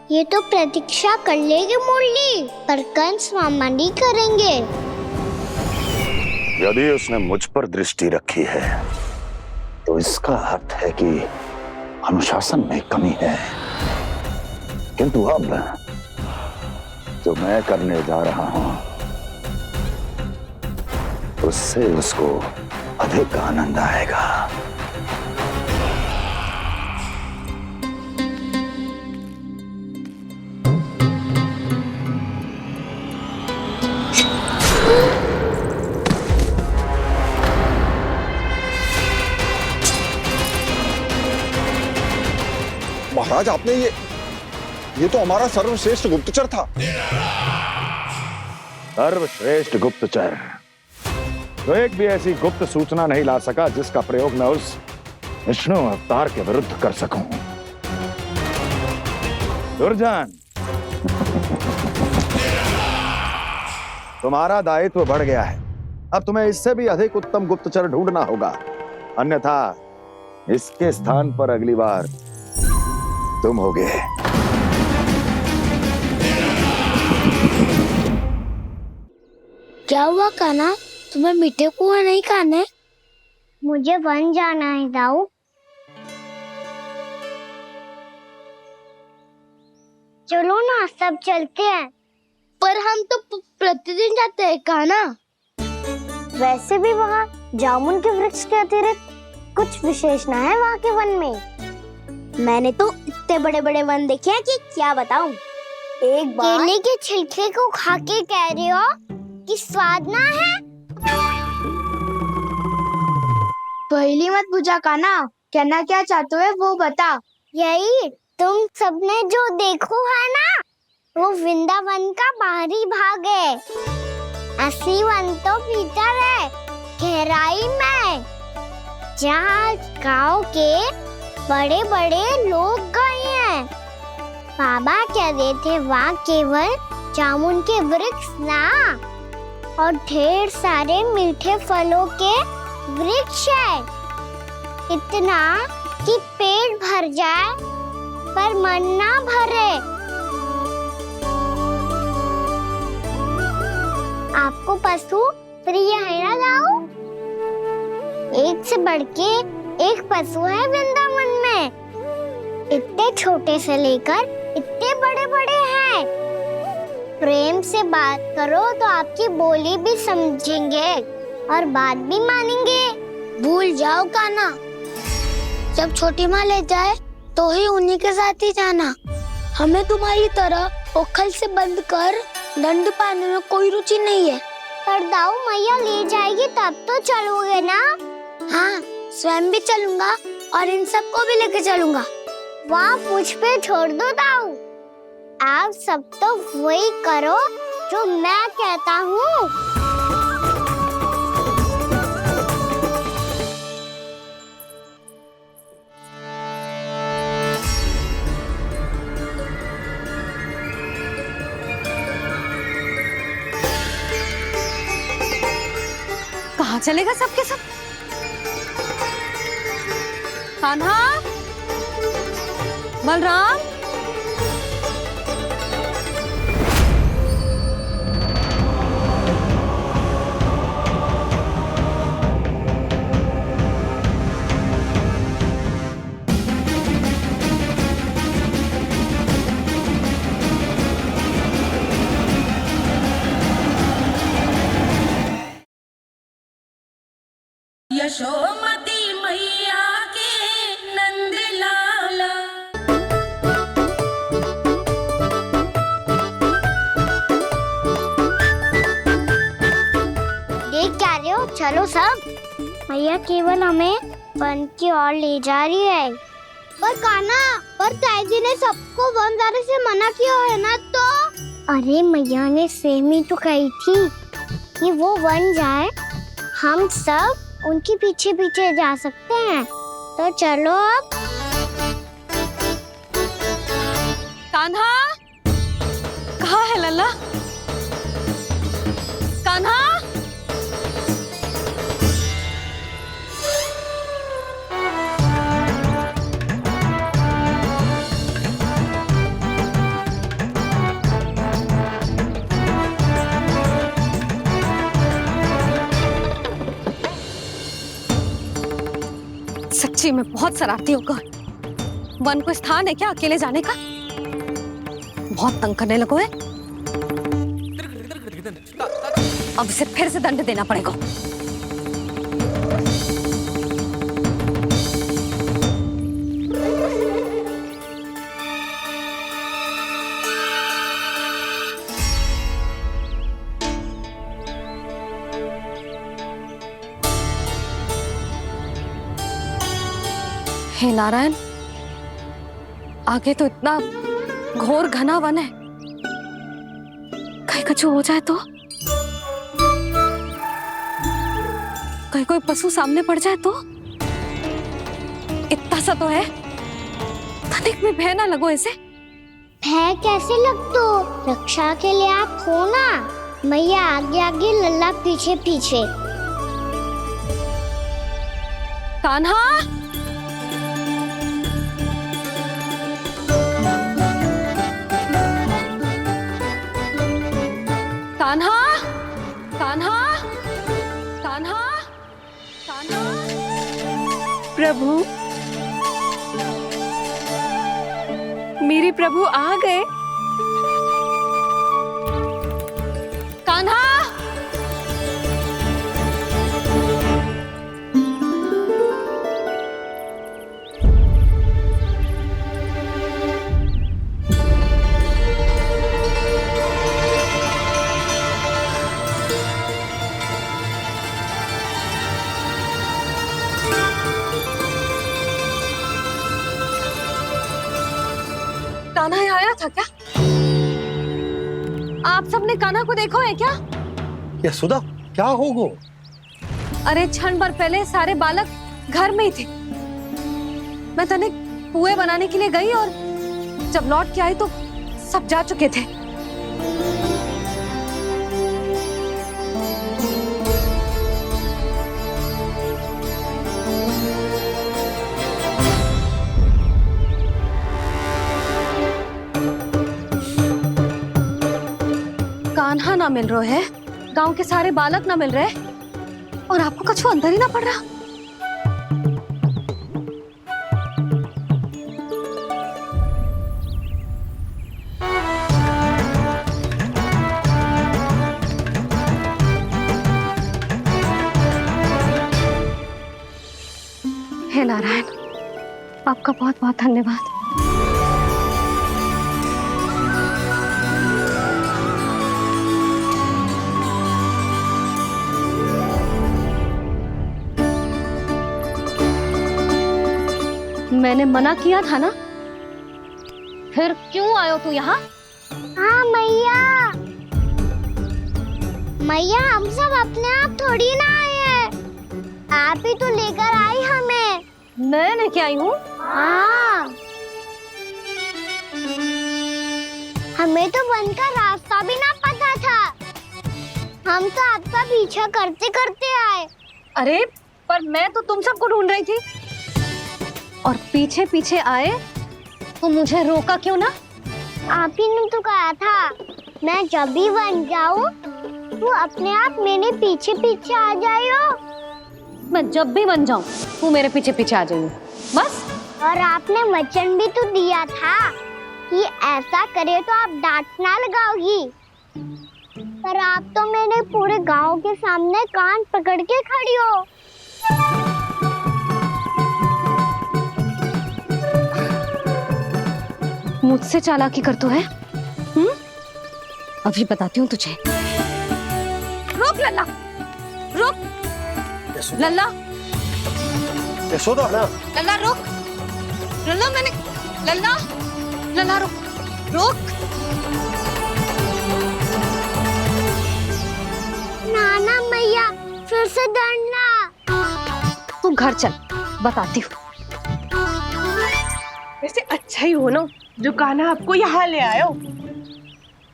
ये तो प्रतीक्षा कर लेगी मुरली, पर कंस मामा नहीं करेंगे। यदि उसने मुझ पर दृष्टि रखी है, तो इसका अर्थ है कि अनुशासन में कमी है। किंतु अब जो मैं करने जा रहा हूं, उससे उसको अधिक आनंद आएगा। महाराज, आपने ये तो हमारा सर्वश्रेष्ठ गुप्तचर था। सर्वश्रेष्ठ गुप्तचर तो एक भी ऐसी गुप्त सूचना नहीं ला सका जिसका प्रयोग मैं उस विष्णु अवतार के विरुद्ध कर सकूं। दुर्जन, तुम्हारा दायित्व बढ़ गया है। अब तुम्हें इससे भी अधिक उत्तम गुप्तचर ढूंढना होगा, अन्यथा इसके स्थान पर अगली बार तुम होगे। क्या हुआ कान्हा, तुम्हें मीठे पुआ नहीं खाने? मुझे वन जाना है दाऊ। चलो ना, सब चलते हैं। पर हम तो प्रतिदिन जाते हैं कान्हा। वैसे भी वहाँ जामुन के वृक्ष के अतिरिक्त कुछ विशेष ना है वहाँ के वन में। मैंने तो इतने बड़े बड़े वन देखे हैं कि क्या बताऊं। एक बार केले के छिलके को खा के कह रहे हो कि स्वाद ना है? पहली मत पूछा कान्हा, कहना क्या चाहते हो वो बता। यही तुम सबने जो देखो है ना, वो वृंदावन का बाहरी भाग है। असली वन तो भीतर है, गहराई में, जहाँ गाँव के बड़े बड़े लोग गए हैं। बाबा कह रहे थे वहाँ केवल जामुन के वृक्ष ना, और ढेर सारे मीठे फलों के वृक्ष है। इतना कि पेट भर जाए पर मन ना भरे। आपको पशु प्रिय है ना दाऊ? एक से बढ़ के एक पशु है वृंदावन में। इतने छोटे से लेकर इतने बड़े बड़े हैं। प्रेम से बात करो तो आपकी बोली भी समझेंगे और बात भी मानेंगे। भूल जाओ कान्हा, जब छोटी माँ ले जाए तो ही उन्हीं के साथ ही जाना। हमें तुम्हारी तरह ओखल से बंद कर दंड पाने में कोई रुचि नहीं है। पर दाऊ मैया ले जाएगी तब तो चलोगे ना? हाँ, स्वयं भी चलूंगा और इन सबको भी लेके चलूंगा। वहाँ मुझ पे छोड़ दो दाऊ। आप सब तो वही करो जो मैं कहता हूँ। कहाँ चलेगा सबके सब? कान्हा, बलराम, यशोमती मैया के नंद लाला। देख क्या रहे हो? चलो सब। मैया केवल हमें वन की ओर ले जा रही है। पर कान्हा, पर ताईजी ने सबको वन जाने से मना किया है ना तो? अरे मैया ने सेम ही तो कही थी कि वो वन जाए, हम सब उनके पीछे पीछे जा सकते हैं। तो चलो अब। कान्हा, कहाँ है लल्ला? कान्हा, सच्ची में बहुत शरारती होगा। वन को स्थान है क्या अकेले जाने का? बहुत तंग करने लगो है। अब इसे फिर से दंड देना पड़ेगा। हे नारायण, आगे तो इतना घोर घना वन है, कहीं कुछ हो जाए तो? कहीं कोई पशु सामने पड़ जाए तो? इतना सा तो है, तनिक में भय ना लगो इसे। भय कैसे लग तो? रक्षा के लिए आप हो ना। मैया आगे आगे, लल्ला पीछे पीछे। कान्हा, कान्हा, कान्हा, कान्हा, कान्हा। प्रभु, मेरे प्रभु आ गए। कान्हा, कान्हा आया था क्या? आप सबने कान्हा को देखो है क्या? यशोदा, क्या होगो? अरे क्षण भर पहले सारे बालक घर में ही थे। मैं तनिक पुए बनाने के लिए गई और जब लौट के आई तो सब जा चुके थे। कान्हा ना मिल रहा है, गांव के सारे बालक ना मिल रहे, और आपको कछु अंदर ही ना पड़ रहा। हे नारायण, आपका बहुत बहुत धन्यवाद। मैंने मना किया था ना, फिर क्यों आयो तू यहाँ? हाँ मैया, मैया हम सब अपने आप थोड़ी ना आए हैं, आप ही तो लेकर आई हमें। मैं लेके आई हूँ? हाँ, हमें तो वन का रास्ता भी ना पता था, हम तो आपका पीछा करते करते आए। अरे पर मैं तो तुम सबको ढूंढ रही थी, और पीछे पीछे आए तो मुझे रोका क्यों ना? आप ही ने तो कहा था मैं जब भी बन जाऊं तू अपने आप मेरे पीछे पीछे आ जाइयो। मैं जब भी बन जाऊं तू मेरे पीछे पीछे आ जाइयो, बस। और आपने वचन भी तो दिया था कि ऐसा करे तो आप डांट ना लगाओगी, पर आप तो मेरे पूरे गांव के सामने कान पकड़ के खड़ी हो। मुझसे चालाकी कर तो है? अभी बताती हूँ तुझे। रुक लल्ला, रुक लल्ला, यशोदा ना, लल्ला रुक, लल्ला मैंने, लल्ला, लल्ला रुक, रुक। नाना मैया फिर से डरना। तू घर चल, बताती हूँ। वैसे अच्छा ही हो ना जो कान्हा आपको यहाँ ले आयो।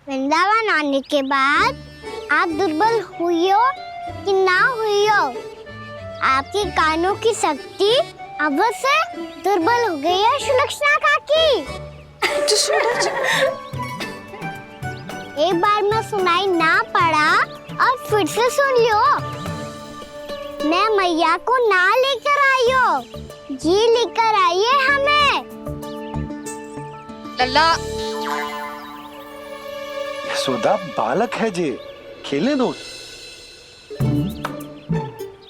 वृंदावन आने के बाद आप दुर्बल हुई हो कि ना हुई हो, आपके कानों की शक्ति अब से दुर्बल हो गई है सुलक्षणा काकी। एक बार में सुनाई ना पड़ा और फिर से सुन लियो। मैं मैया को ना लेकर आई हो, जी लेकर आई है हमें। लल्ला, यशोदा बालक है जे, खेले दो।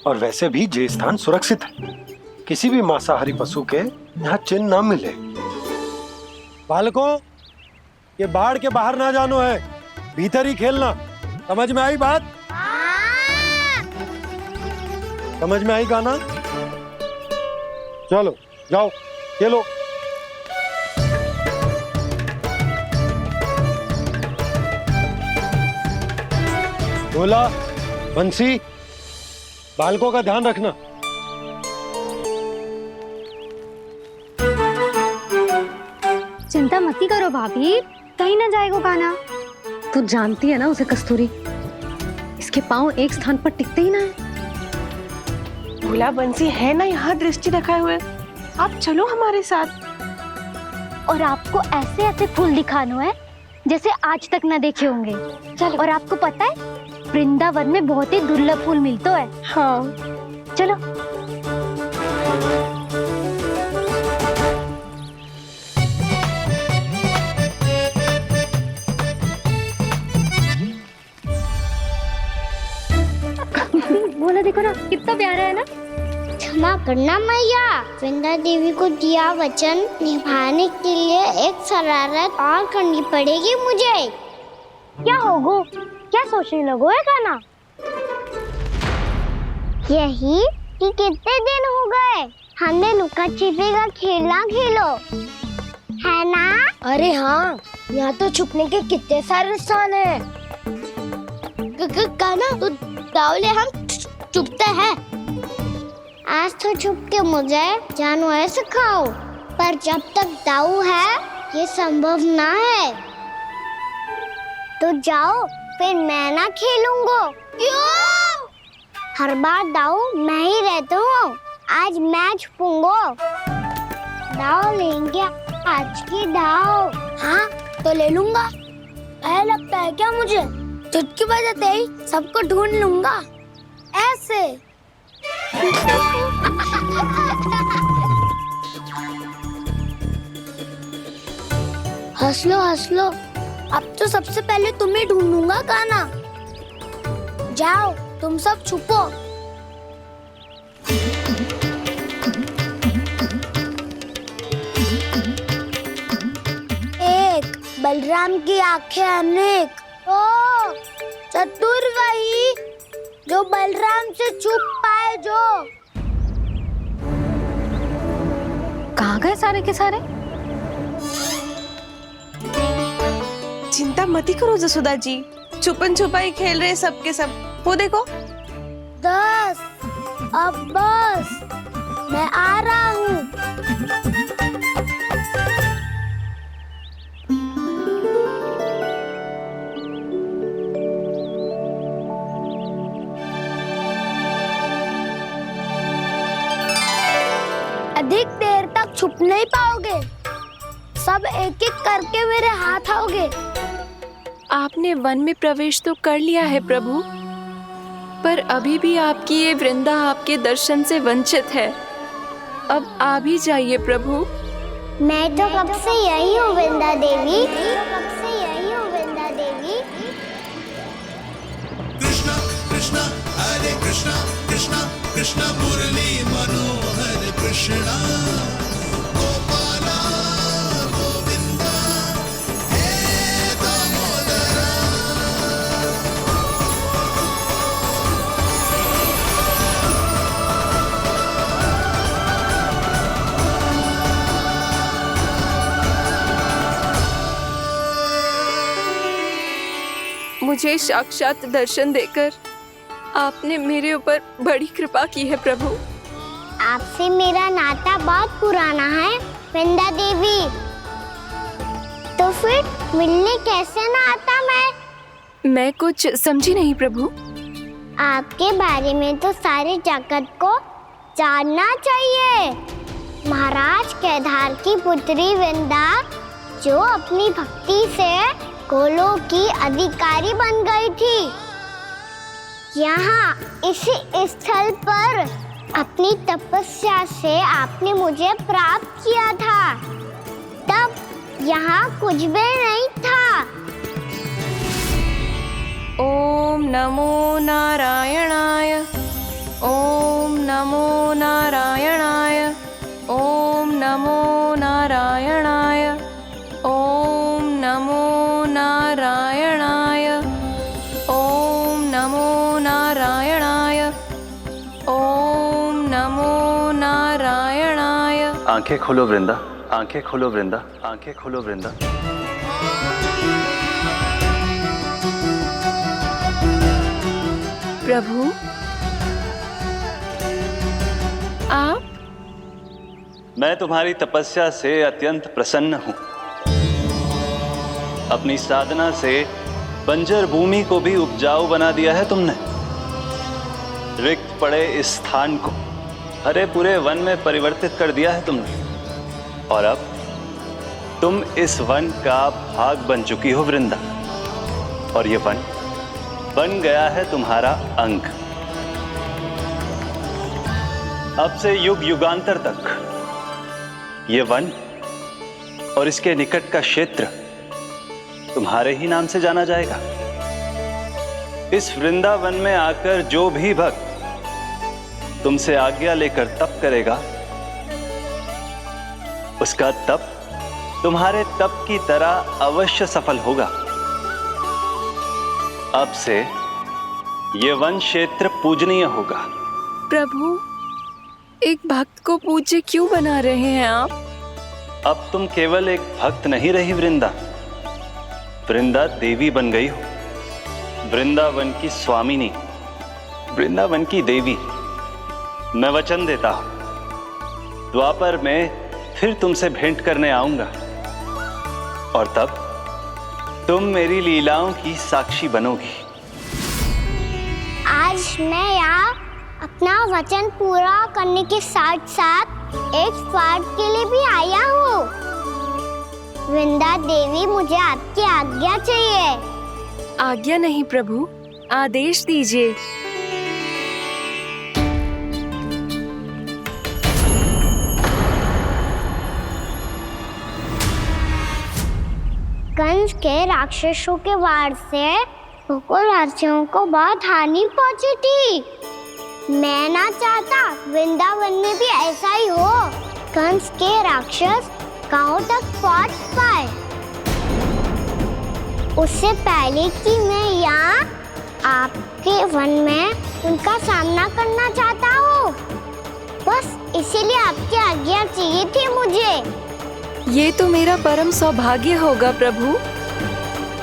और वैसे भी जे स्थान सुरक्षित है, किसी भी मांसाहारी पशु के यहाँ चिन्ह ना मिले। बालकों, ये बाढ़ के बाहर ना जानो है, भीतर ही खेलना। समझ में आई बात? समझ में आई गाना? चलो जाओ खेलो। भोला, बंसी, बालकों का ध्यान रखना। चिंता मत करो भाभी, कहीं ना जाएगा कान्हा। तू जानती है ना उसे कस्तूरी, इसके पांव एक स्थान पर टिकते ही ना है। भोला बंसी है ना यहाँ दृष्टि रखाए हुए, आप चलो हमारे साथ। और आपको ऐसे ऐसे फूल दिखानो है जैसे आज तक न देखे होंगे। चलो। और आपको पता है वृंदावन में बहुत ही दुर्लभ फूल मिलते हैं। हाँ चलो। बोला देखो ना कितना प्यारा है ना। क्षमा करना मैया, वृंदा देवी को दिया वचन निभाने के लिए एक शरारत और करनी पड़ेगी मुझे। क्या होगो? क्या सोचने लगो है कान्हा? यही कि कितने दिन हो गए हमने लुका छिपी का खेलना खेलो, है ना? अरे हाँ, यहाँ तो छुपने के कितने सारे स्थान है। कान्हा तो दावले हम छुपते हैं। आज तो छुप के मुझे जानवर सिखाओ, पर जब तक दाऊ है ये संभव ना है। तो जाओ, फिर मैं ना खेलूंगा। क्यों? हर बार दाऊ मैं ही रहता हूँ, आज मैं छुपूंगा। दाऊ लेंगे आज की दाऊ। हाँ तो ले लूंगा। ऐसा लगता है क्या मुझे? चुटकी बजाते ही सबको ढूंढ लूंगा ऐसे। हंस लो, अब तो सबसे पहले तुम्हें ढूंढूंगा कान्हा। जाओ तुम सब छुपो। एक बलराम की आंखें अनेक। ओ चतुर वही जो बलराम से छुप पाए। जो कहाँ कहाँ गए सारे के सारे? चिंता मत करो जसोदा जी, छुपन छुपाई खेल रहे सब के सब। वो देखो 10 अब बस, मैं आ रहा हूँ। अधिक देर तक छुप नहीं पाओगे, सब एक एक करके मेरे हाथ आओगे। आपने वन में प्रवेश तो कर लिया है प्रभु, पर अभी भी आपकी ये वृंदा आपके दर्शन से वंचित है। अब आ भी जाइए प्रभु। मैं तो कब से यही हूँ वृंदा देवी, कब से यही हूँ वृंदा देवी। कृष्णा कृष्णा हरे कृष्णा, कृष्णा कृष्णा मुरली मनोहर कृष्णा, गोपाला गोविंदा हे दामोदरा। मुझे साक्षात दर्शन देकर आपने मेरे ऊपर बड़ी कृपा की है प्रभु। आपसे मेरा नाता बहुत पुराना है वृंदा देवी, तो फिर मिलने कैसे ना आता मैं कुछ समझी नहीं प्रभु। आपके बारे में तो सारे जगत को जानना चाहिए। महाराज केदार की पुत्री वृंदा, जो अपनी भक्ति से गोलों की अधिकारी बन गई थी, यहाँ इसी स्थल पर अपनी तपस्या से आपने मुझे प्राप्त किया था। तब यहाँ कुछ भी नहीं था। ओम नमो नारायणाय, ओम नमो नारायणाय, ओम नमो नारायणाय, ओम नमो नारायणाय, ओम नमो नारायणाय, ओम नमो नारायणाय। आंखें खोलो वृंदा, आंखें खोलो वृंदा, आंखें खोलो वृंदा। प्रभु आप? मैं तुम्हारी तपस्या से अत्यंत प्रसन्न हूं। अपनी साधना से बंजर भूमि को भी उपजाऊ बना दिया है तुमने। रिक्त पड़े इस स्थान को हरे पूरे वन में परिवर्तित कर दिया है तुमने, और अब तुम इस वन का भाग बन चुकी हो वृंदा, और ये वन बन गया है तुम्हारा अंग। अब से युग युगांतर तक ये वन और इसके निकट का क्षेत्र तुम्हारे ही नाम से जाना जाएगा। इस वृंदावन में आकर जो भी भक्त तुमसे आज्ञा लेकर तप करेगा, उसका तप तुम्हारे तप की तरह अवश्य सफल होगा। अब से ये वन क्षेत्र पूजनीय होगा। प्रभु, एक भक्त को पूज्य क्यों बना रहे हैं आप? अब तुम केवल एक भक्त नहीं रही वृंदा, वृंदा देवी बन गई हो। वृंदावन की स्वामिनी, वृंदावन की देवी। मैं वचन देता हूं, द्वापर में फिर तुमसे भेंट करने आऊंगा, और तब तुम मेरी लीलाओं की साक्षी बनोगी। आज मैं यहाँ अपना वचन पूरा करने के साथ साथ एक स्वार्थ के लिए भी आया हूँ। वृंदा देवी, मुझे आपकी आज्ञा चाहिए। आज्ञा नहीं प्रभु, आदेश दीजिए। कंस के राक्षसों के वार से गोकुलवासियों को बहुत हानि पहुंची थी। मैं ना चाहता वृंदावन में भी ऐसा ही हो। कंस के राक्षस गांव तक पहुंच पाए, उससे पहले कि मैं यहाँ आपके वन में उनका सामना करना चाहता हूँ। बस इसीलिए आपकी आज्ञा चाहिए थी मुझे। ये तो मेरा परम सौभाग्य होगा प्रभु।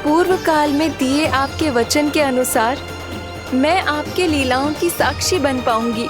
पूर्व काल में दिए आपके वचन के अनुसार मैं आपके लीलाओं की साक्षी बन पाऊंगी।